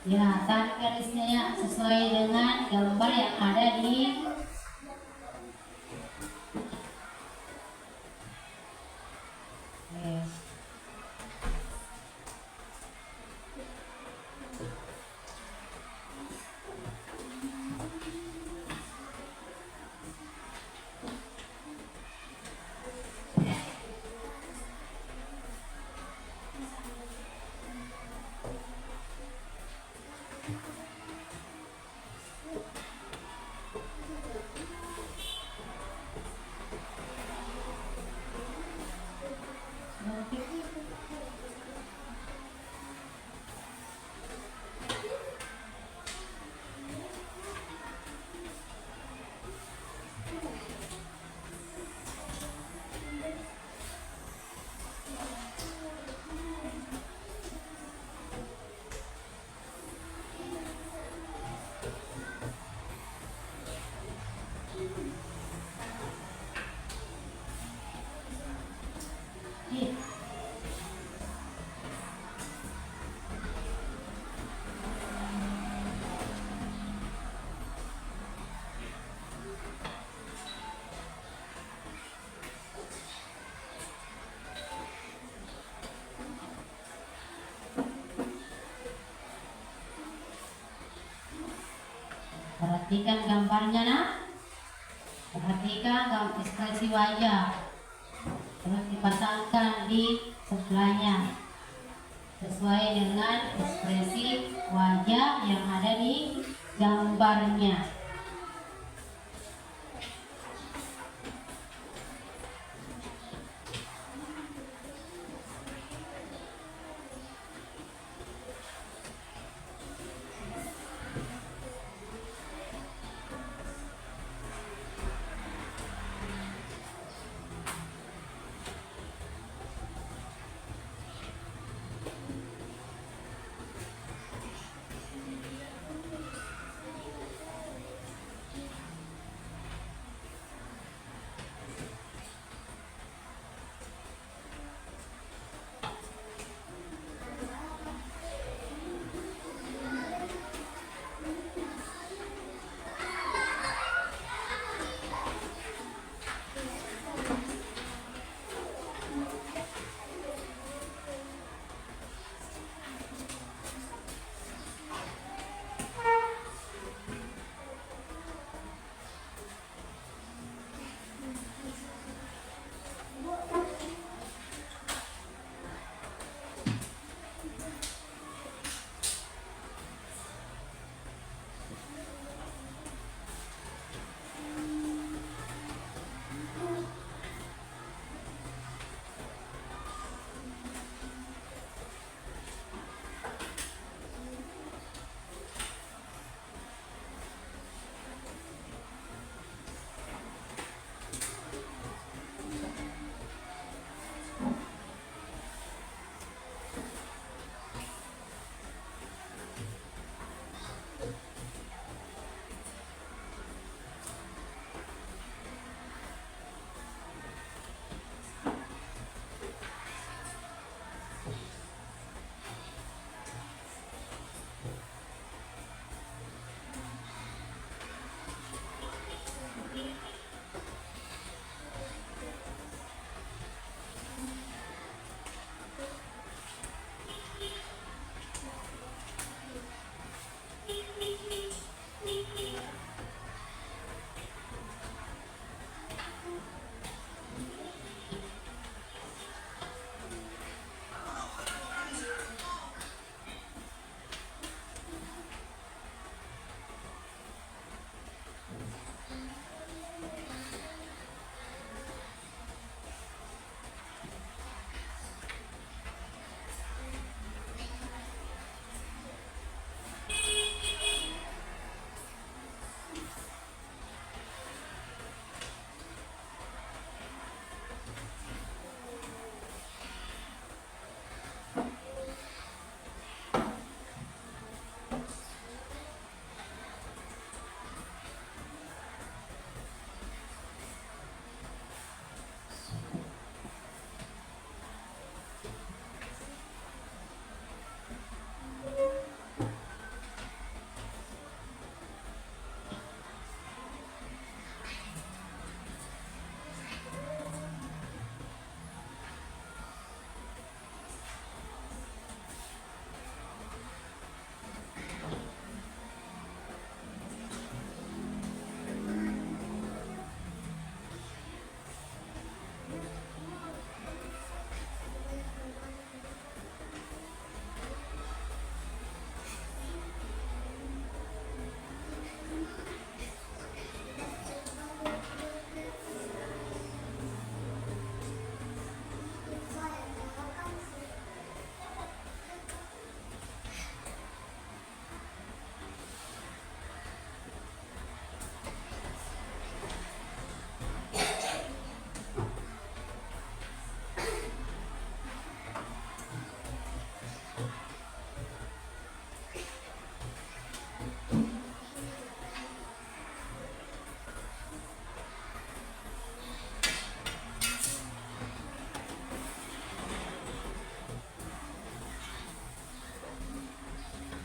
Ya, tarik garisnya sesuai dengan gambar yang ada di perhatikan gambarnya nak. Perhatikan gambar ekspresi wajah. Terus dipasangkan di sebelahnya sesuai dengan ekspresi wajah yang ada di gambarnya.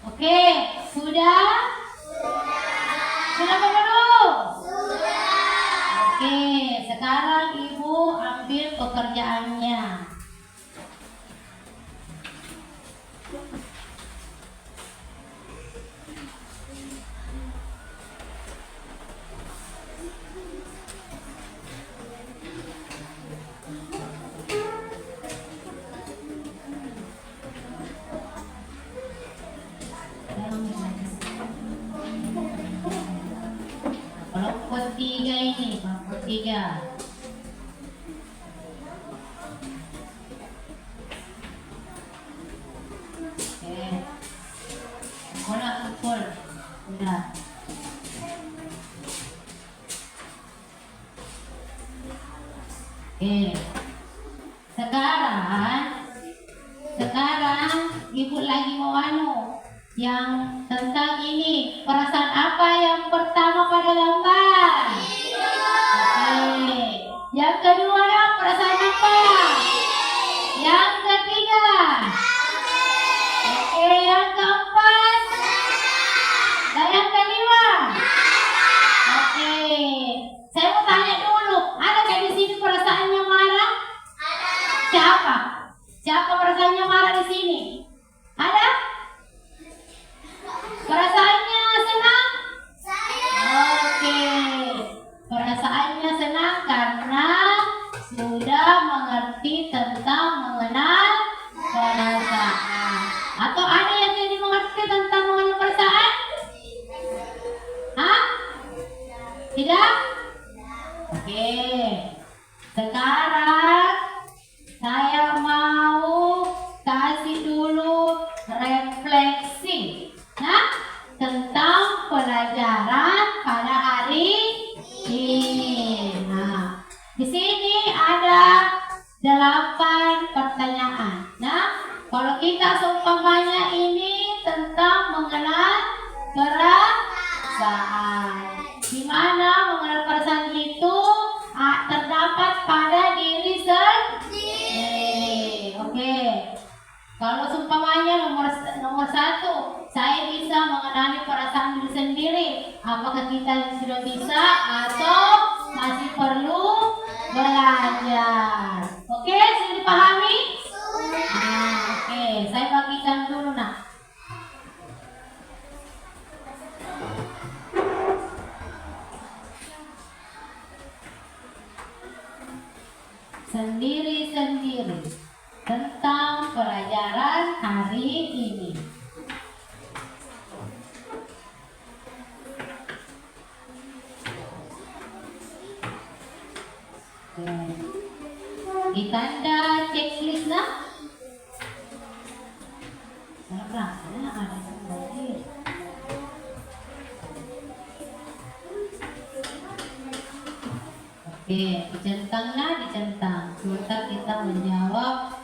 Oke, sudah? Sudah apa belum? Oke, sekarang Ibu ambil pekerjaannya. Kelompok 3 ini, kelompok 3. Oke. Bola kumpul. Udah. Oke. Sekarang Ibu lagi mau yang tentang ini. Perasaan apa yang pertama pada gambar? Oke. Yang kedua perasaan apa? Yang ketiga. Oke, yang keempat. Dan yang kelima. Oke. Saya mau tanya dulu, ada nggak di sini perasaannya marah? Siapa? Siapa perasaannya marah di sini? Ada? Perasaannya senang? Oke. Perasaannya senang karena sudah mengerti tentang mengenal perasaan. Atau ada yang tidak mengerti tentang mengenal perasaan? Hah? Tidak? Oke. Sekarang saya mau kasih dulu refleksi tentang pelajaran pada hari ini. Nah, di sini ada 8 pertanyaan. Nah, kalau kita seumpamanya ini tentang mengenal perasaan. Di mana mengenal perasaan itu terdapat pada diri sendiri. Oke. Kalau seumpamanya nomor 1, saya bisa mengenali perasaan diri sendiri. Apakah kita sudah bisa atau masih perlu belajar? Oke, sudah dipahami? Nah, oke, saya bagikan dulu sendiri-sendiri tentang pelajaran hari ini. Ditanda checklist rasanya ada sendiri. Oke, dicentang. Sebentar kita menjawab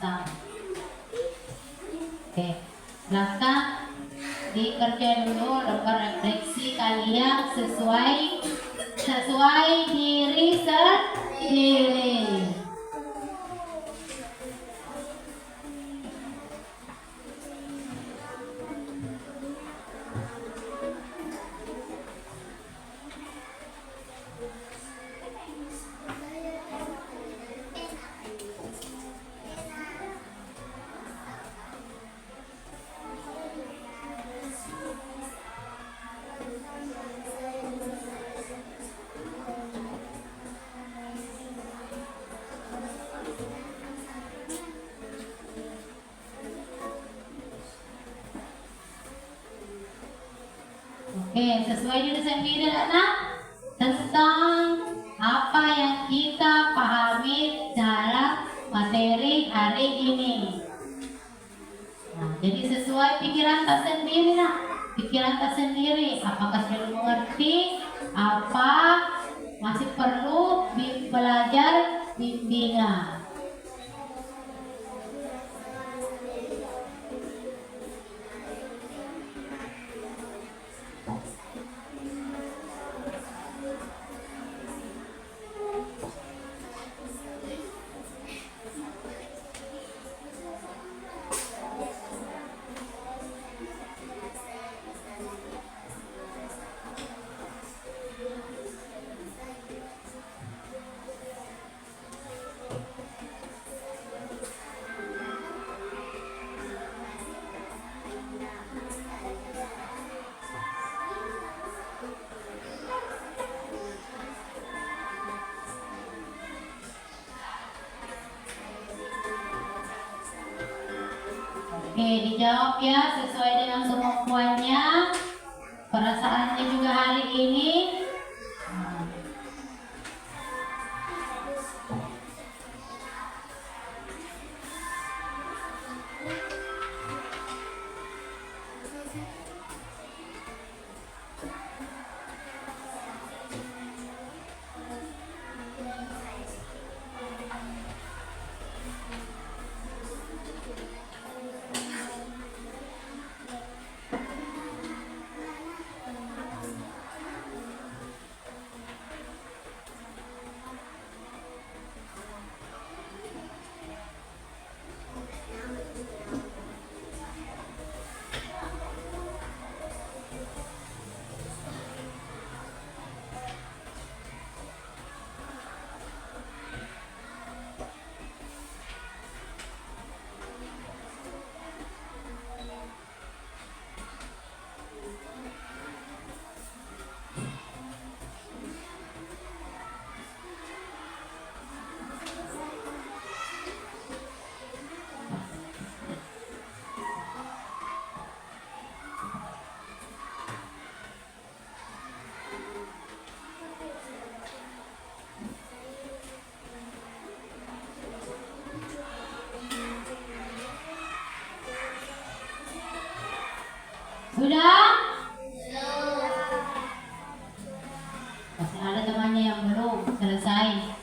sama. Oke, silakan dikerjain dulu lembar refleksi kalian sesuai diri sendiri. Oke, sesuai diri sendiri tentang apa yang kita pahami dalam materi hari ini. Nah, jadi sesuai pikiran tak sendiri, apakah sudah mengerti, apa masih perlu belajar bimbingan. Oke, dijawab ya sesuai dengan kemampuannya. Perasaannya juga hari ini. Sudah? Masih ada temannya yang belum selesai.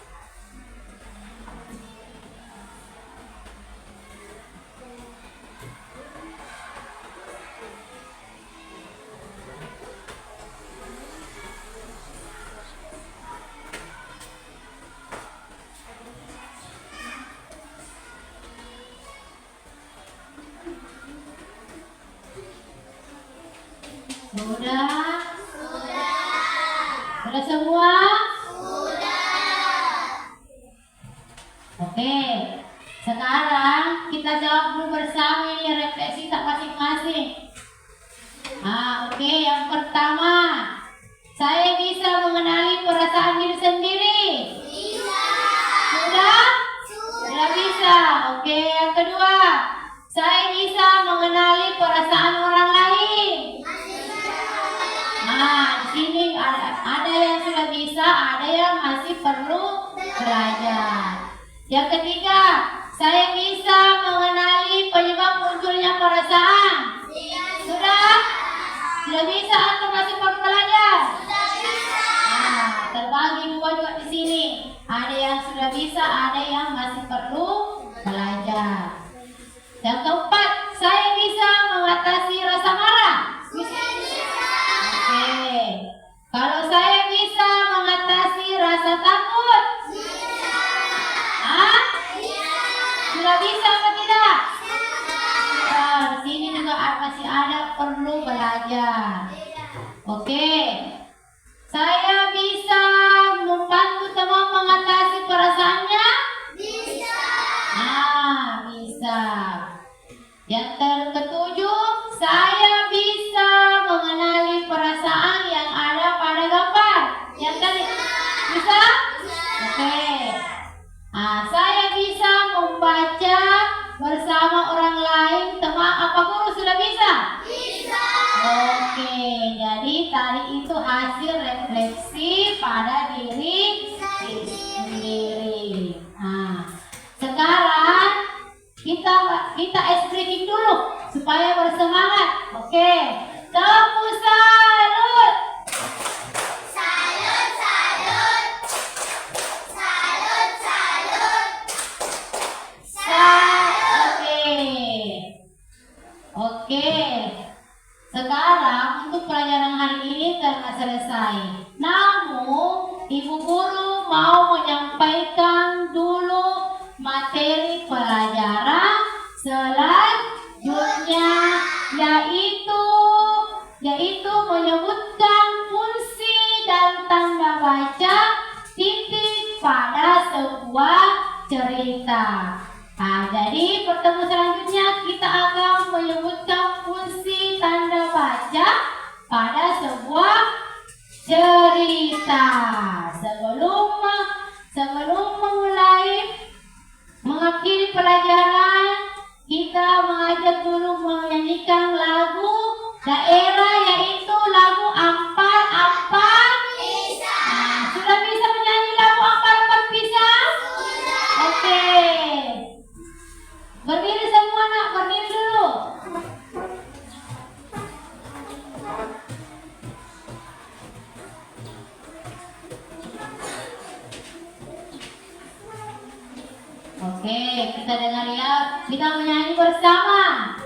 Sudah? Sudah semua? Oke, sekarang kita jawab dulu bersama ini refleksi tak masing-masing. Oke, yang pertama, saya bisa mengenali perasaan diri sendiri. Sudah? Sudah bisa. Oke, yang kedua, saya bisa mengenali perasaan orang lain. Di sini ada yang sudah bisa, ada yang masih perlu belajar. Yang ketiga, saya bisa mengenali penyebab munculnya perasaan. Sudah? Sudah bisa atau masih perlu belajar? Terbagi dua juga di sini. Ada yang sudah bisa, ada yang masih perlu belajar. Yang keempat, saya bisa mengatasi rasa marah. Oke. Kalau saya bisa mengatasi rasa takut. Sudah bisa atau tidak? Di sini juga masih ada perlu belajar. Oke. Saya bisa membantu teman mengatasi perasaannya? Bisa. Yang ketujuh, saya bisa mengenali perasaan yang ada pada gambar. Yang tadi bisa? Oke. Saya bisa membaca bersama orang lain. Teman apa guru sudah bisa? Bisa. Oke, jadi tadi itu hasil refleksi pada diri sendiri. Sekarang kita ice breaking dulu supaya bersemangat. Oke, tepuk salut. Salut, salut. Salut, salut. Oke. Sekarang untuk pelajaran hari ini telah selesai. Namun, Ibu Guru mau menyampaikan dulu materi pelajaran selanjutnya, yaitu menyebutkan fungsi dan tanda baca titik pada sebuah cerita. Jadi pertemuan selanjutnya kita akan menyebutkan fungsi tanda baca pada sebuah cerita. Sebelum memulai mengakhiri pelajaran, kita kita mengajak guru menyanyikan lagu daerah, yaitu lagu Ampar-Ampar Pisang. Nah, sudah bisa menyanyi lagu Ampar-Ampar Pisang? Oke. Berdiri semua nak, berdiri dulu. Oke, kita dengar ya. Kita menyanyi bersama.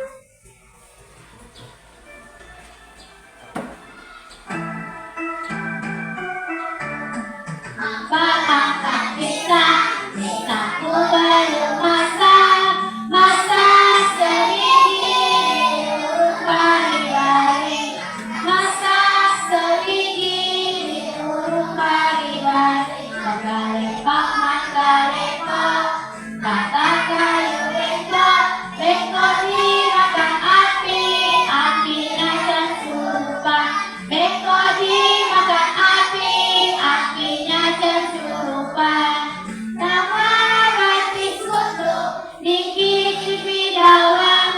Ampar-ampar pisang, pisangku belum masak, masak sedikit diurut pari-pari, masak sedikit diurut pari-pari. Mangga-lepak, mangga-lepak, kata kayu bengkok, bengkok dimakan api, apinya kesurupan. Bengkok dimakan api, apinya kesurupan. Nama batis kutu dikit bidawang,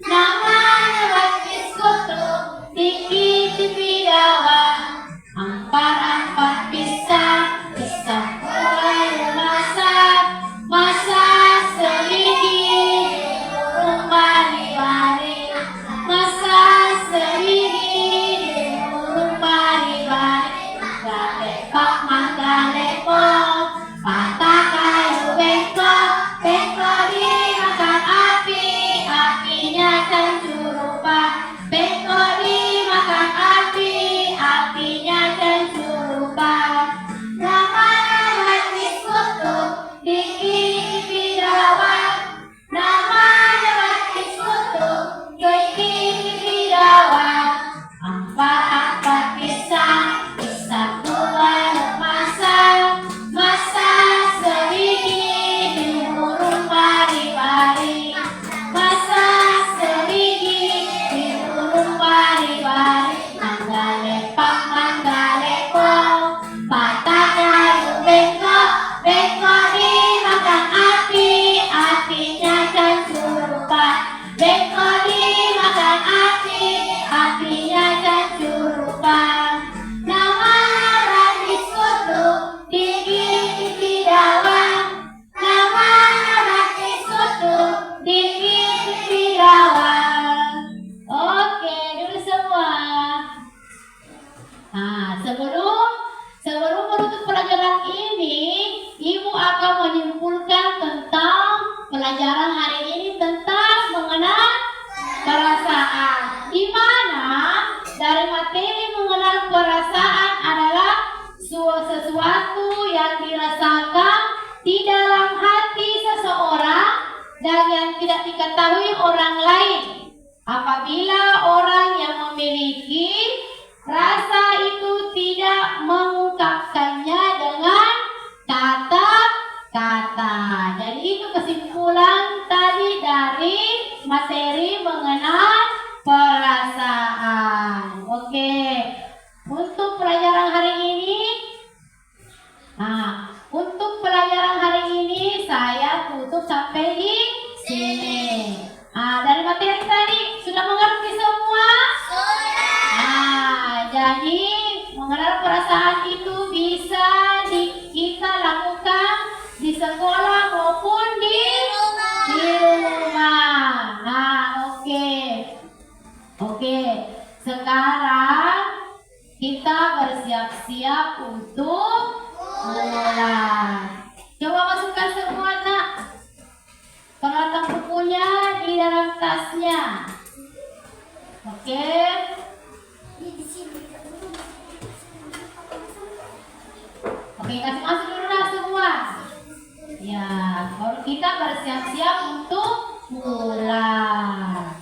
nama batis kutu dikit bidawang. Ampar-ampar pisang, pisang belum masak, masak sedikit diurut pari-pari, masak sedikit diurut pari-pari. Mangga-lepak, mangga-lepok, patah kayu bengkok, bengkok dimakan api, apinya kesurupan. Bengkok dimakan api, apinya kesurupan. Namanya batis kutu dikit bidawang, namanya batis kutu dikit bidawang. Ampar-ampar pisang, pisangku belum masak, masak sedikit diurut pari-pari, masak sedikit diurut pari-pari. Mangga-lepak, mangga-lepok, patah kayu bengkok, bengkok dimakan api, apinya kesurupan. Bengkok dimakan api, apinya kesurupan. Namanya batis kutu dikit bidawang, namanya batis kutu dikit bidawang. Oke, dulu semua. Nah, sebelum menutup pelajaran ini, Ibu akan menyimpulkan tentang pelajaran hari ini tentang mengenal perasaan. Di mana dari materi mengenal perasaan adalah sesuatu yang dirasakan di dalam hati seseorang dan yang tidak diketahui orang lain. Apabila orang yang memiliki rasa itu tidak mengungkapkannya dengan kata-kata. Jadi itu kesimpulan tadi dari materi mengenal perasaan. Oke. Untuk pelajaran hari ini, untuk pelajaran hari ini saya tutup sampai di sini. Dari materi tadi sudah mengerti semua? Jadi mengenal perasaan itu bisa kita lakukan di sekolah maupun di rumah. Oke. Sekarang kita bersiap-siap untuk mulai. Coba masukkan semua nak peralatan bukunya di dalam tasnya. Oke. Oke, kasih masuk dulu lah semua. Ya, baru kita bersiap-siap untuk mulai.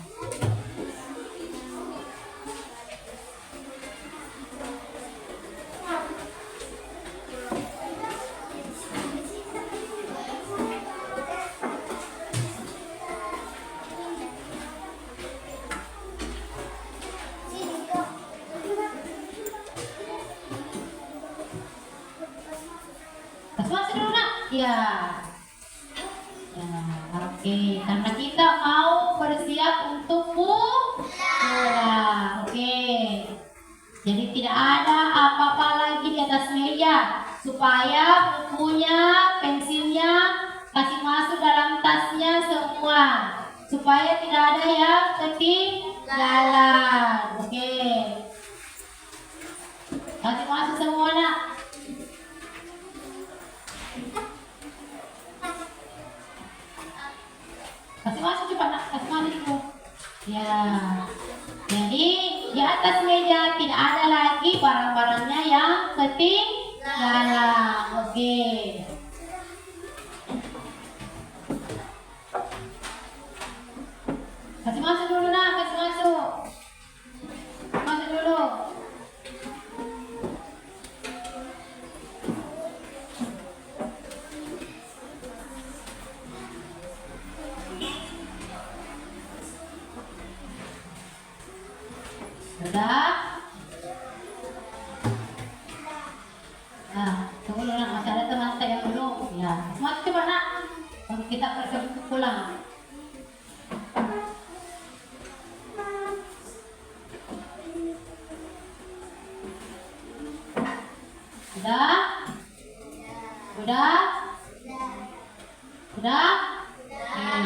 Ya, oke, karena kita mau untuk pulang. Oke. Jadi tidak ada apa-apa lagi di atas meja, supaya bukunya, pensilnya kasih masuk dalam tasnya semua, supaya tidak ada yang ketinggalan. Oke. Kasih masuk semua nak. Kasih masuk cepat nak, kasih masuk dulu. Ya. Jadi di atas meja tidak ada lagi barang-barangnya yang ketinggalan. Oke. Kasih masuk dulu nak, kasih masuk. Masuk dulu. Sudah? Nah, tunggu dulu nak, masih ada teman saya yang belum. Ya, masuk coba nak. Kalau kita pergi pulang. Sudah? Sudah? Sudah? Oke.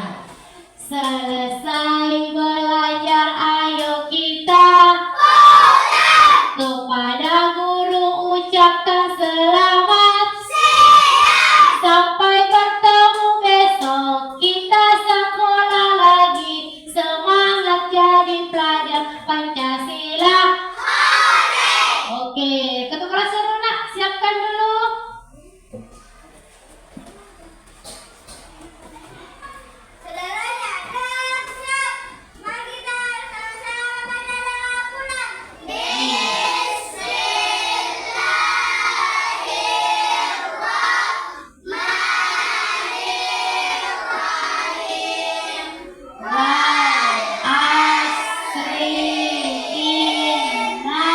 Selesai belajar, ayo kita kepada guru ucapkan selamat. Sampai bertemu besok, kita sekolah lagi. Semangat jadi pelajar Pancasila. Oke, ketua kelas dulu nak, siapkan dulu. Saudaranya siap. Mari kita sama-sama pada doa pulang. Wal asri inna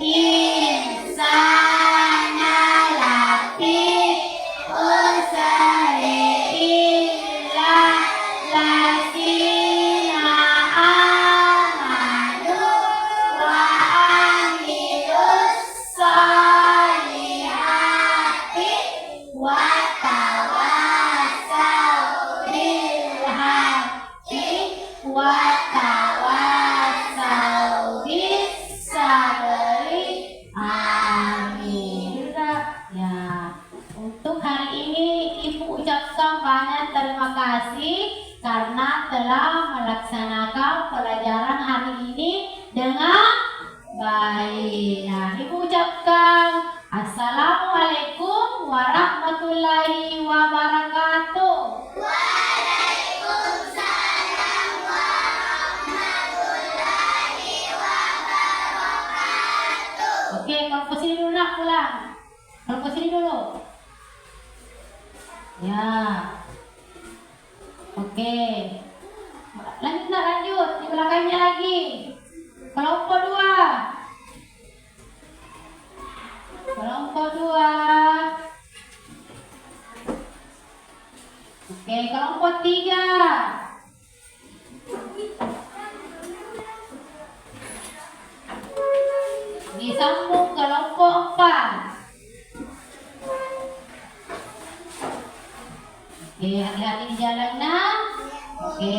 insana lafi khusri illa lazina amanu wa amilus solihati wa tawassaw bil haqqi wa tawassaw bis sabri. Amin. Ya, untuk hari ini Ibu ucapkan banyak terima kasih karena telah melaksanakan pelajaran hari ini dengan baik. Nah, Ibu ucapkan Assalamualaikum warahmatullahi wabarakatuh. Oke, kalau ke sini dulu nak pulang. Kalau ke sini dulu. Ya. Oke. Lanjut nak, lanjut. Di belakangnya lagi. Kelompok 2. Kelompok 2. Oke, kelompok 3. Disambung kelompok 4. Oke, hati-hati di jalan nak. Oke.